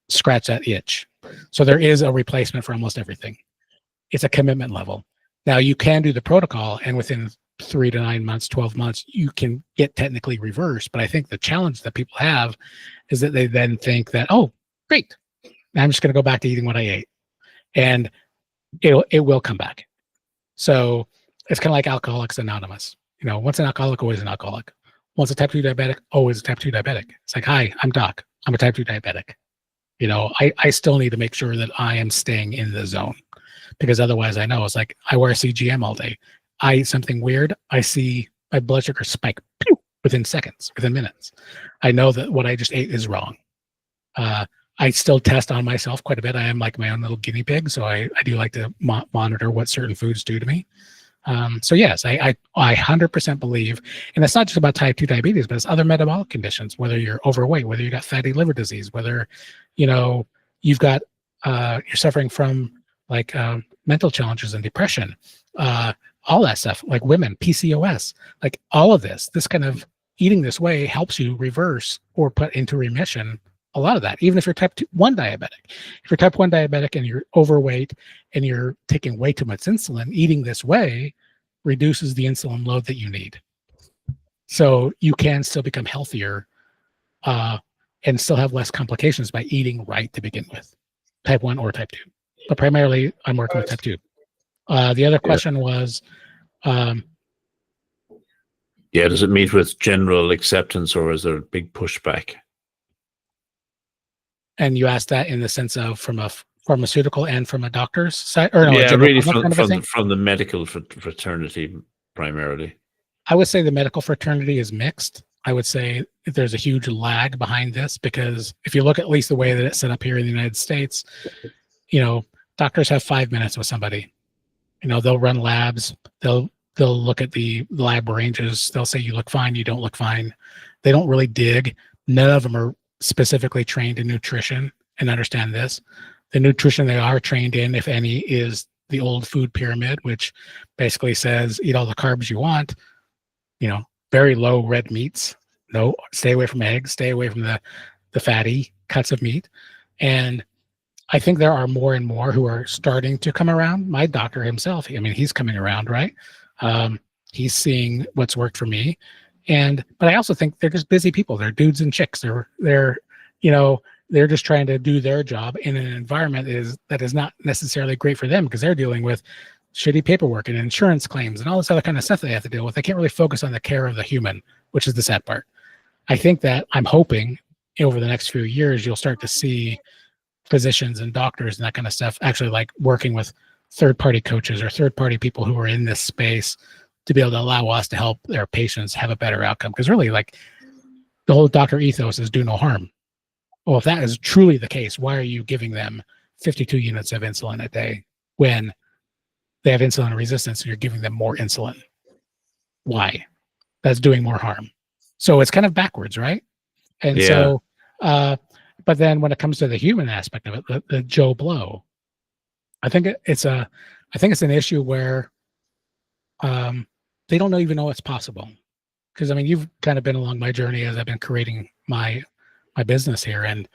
scratch that itch. So there is a replacement for almost everything. It's a commitment level. Now you can do the protocol, and within 3 to 9 months, 12 months, you can get technically reversed. But I think the challenge that people have is that they then think that, oh, great, I'm just going to go back to eating what I ate, and it will come back. So it's kind of like Alcoholics Anonymous. Once an alcoholic, always an alcoholic. Once a type 2 diabetic, always a type 2 diabetic. It's like, hi, I'm Doc. I'm a type 2 diabetic. I still need to make sure that I am staying in the zone, because otherwise I know it's like I wear a CGM all day. I eat something weird. I see my blood sugar spike within seconds, within minutes. I know that what I just ate is wrong. I still test on myself quite a bit. I am like my own little guinea pig. So I do like to monitor what certain foods do to me. So yes, I 100% believe, and it's not just about type 2 diabetes, but it's other metabolic conditions, whether you're overweight, whether you got fatty liver disease, whether, you've got, you're suffering from like mental challenges and depression, all that stuff, like women, PCOS, like all of this kind of eating this way helps you reverse or put into remission a lot of that, even if you're type 1 diabetic. If you're type 1 diabetic and you're overweight and you're taking way too much insulin, eating this way reduces the insulin load that you need. So you can still become healthier and still have less complications by eating right to begin with, type 1 or type 2. But primarily, I'm working with type 2. The other question was... does it meet with general acceptance, or is there a big pushback? And you asked that in the sense of from a pharmaceutical and from a doctor's side, or no? Yeah, really from the medical fraternity primarily. I would say the medical fraternity is mixed. I would say there's a huge lag behind this, because if you look at least the way that it's set up here in the United States, doctors have 5 minutes with somebody. They'll run labs. They'll look at the lab ranges. They'll say you look fine, you don't look fine. They don't really dig. None of them are specifically trained in nutrition and understand this. The nutrition they are trained in, if any, is the old food pyramid, which basically says eat all the carbs you want, very low red meats, no, stay away from eggs, stay away from the fatty cuts of meat. And I think there are more and more who are starting to come around. My doctor himself, he's coming around, right? He's seeing what's worked for me. But I also think they're just busy people. They're dudes and chicks. They're just trying to do their job in an environment that is not necessarily great for them, because they're dealing with shitty paperwork and insurance claims and all this other kind of stuff they have to deal with. They can't really focus on the care of the human, which is the sad part. I think that I'm hoping over the next few years, you'll start to see physicians and doctors and that kind of stuff actually like working with third-party coaches or third-party people who are in this space to be able to allow us to help their patients have a better outcome. Because really, like, the whole doctor ethos is do no harm. Well, if that is truly the case, why are you giving them 52 units of insulin a day when they have insulin resistance and you're giving them more insulin? Why? That's doing more harm. So it's kind of backwards, right? And so, but then when it comes to the human aspect of it, the Joe Blow, I think it's an issue where they don't even know it's possible. Because you've kind of been along my journey as I've been creating my business here, and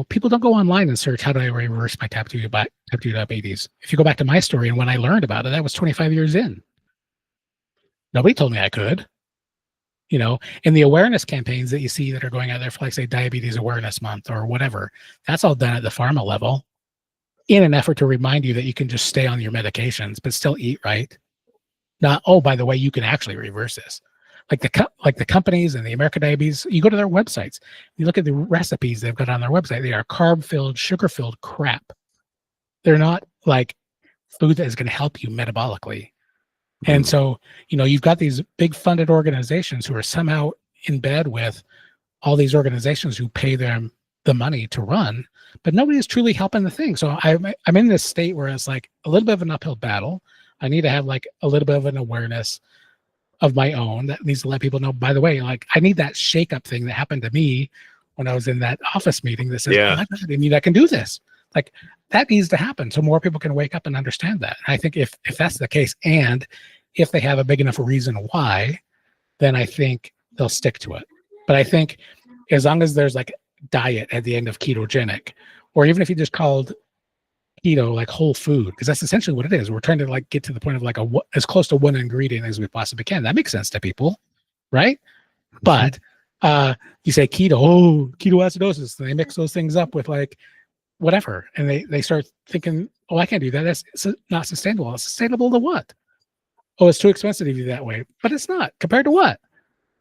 people don't go online and search how do I reverse my type 2 diabetes. If you go back to my story and when I learned about it, I was 25 years in. Nobody told me I could. And the awareness campaigns that you see that are going out there for, like, say, Diabetes Awareness Month or whatever, that's all done at the pharma level in an effort to remind you that you can just stay on your medications but still eat right. Not, oh, by the way, you can actually reverse this. Like the companies and the American Diabetes, you go to their websites, you look at the recipes they've got on their website, they are carb-filled, sugar-filled crap. They're not like food that is going to help you metabolically. And so, you've got these big funded organizations who are somehow in bed with all these organizations who pay them the money to run, but nobody is truly helping the thing. So I'm in this state where it's like a little bit of an uphill battle. I need to have like a little bit of an awareness of my own that needs to let people know, by the way, like, I need that shake up thing that happened to me when I was in that office meeting that says, I can do this. Like, that needs to happen so more people can wake up and understand that. And I think if that's the case, and if they have a big enough reason why, then I think they'll stick to it. But I think as long as there's like diet at the end of ketogenic, or even if you just called keto like whole food, because that's essentially what it is. We're trying to like get to the point of like as close to one ingredient as we possibly can. That makes sense to people, right? But you say keto, ketoacidosis, and they mix those things up with like whatever, and they start thinking, oh, I can't do that. That's not sustainable. It's sustainable to what? Oh, it's too expensive to do that way. But it's not. Compared to what?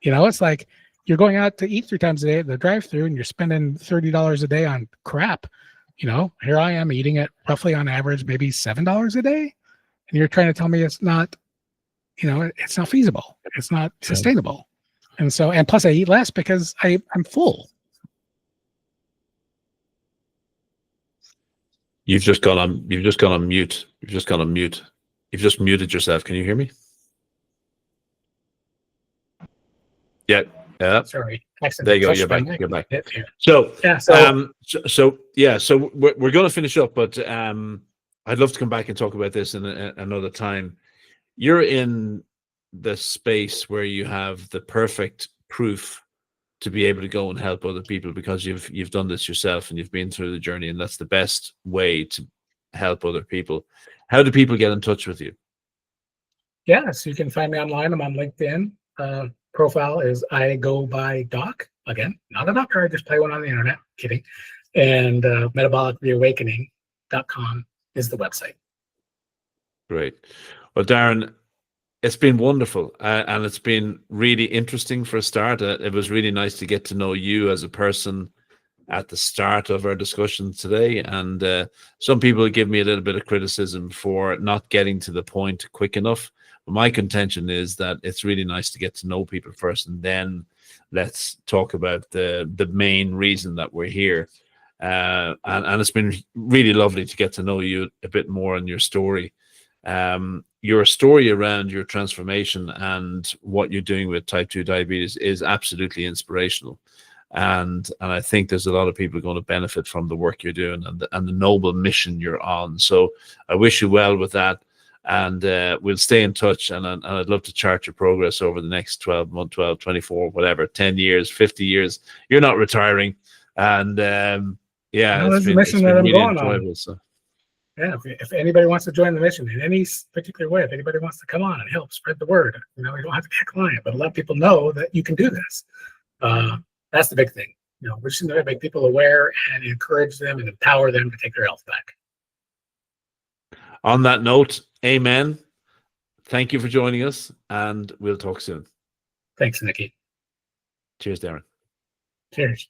It's like you're going out to eat 3 times a day at the drive-thru and you're spending $30 a day on crap. Here I am eating it roughly on average, maybe $7 a day. And you're trying to tell me it's not, it's not feasible. It's not sustainable. And plus I eat less because I'm full. You've just gone on mute. You've just muted yourself. Can you hear me? Yeah. Sorry. There you go. You're back. You're back. So we're going to finish up, but I'd love to come back and talk about this in another time. You're in the space where you have the perfect proof to be able to go and help other people, because you've done this yourself and you've been through the journey, and that's the best way to help other people. How do people get in touch with you? So you can find me online. I'm on LinkedIn. Profile is I go by Doc. Again, not a doctor. I just play one on the internet. Kidding. And metabolicreawakening.com is the website. Great. Well, Darin, it's been wonderful, and it's been really interesting for a start. It was really nice to get to know you as a person at the start of our discussion today. And some people give me a little bit of criticism for not getting to the point quick enough. But my contention is that it's really nice to get to know people first, and then let's talk about the main reason that we're here. And it's been really lovely to get to know you a bit more and your story. Your story around your transformation and what you're doing with type 2 diabetes is absolutely inspirational. And I think there's a lot of people going to benefit from the work you're doing and the noble mission you're on. So I wish you well with that. And we'll stay in touch, and I'd love to chart your progress over the next 12 months, 12, 24, whatever, 10 years, 50 years. You're not retiring. And that's the mission that I'm going on. So. Yeah, if anybody wants to join the mission in any particular way, if anybody wants to come on and help spread the word, you don't have to be a client, but let people know that you can do this. That's the big thing. We're just going to make people aware and encourage them and empower them to take their health back. On that note, amen. Thank you for joining us, and we'll talk soon. Thanks, Nikki. Cheers, Darin. Cheers.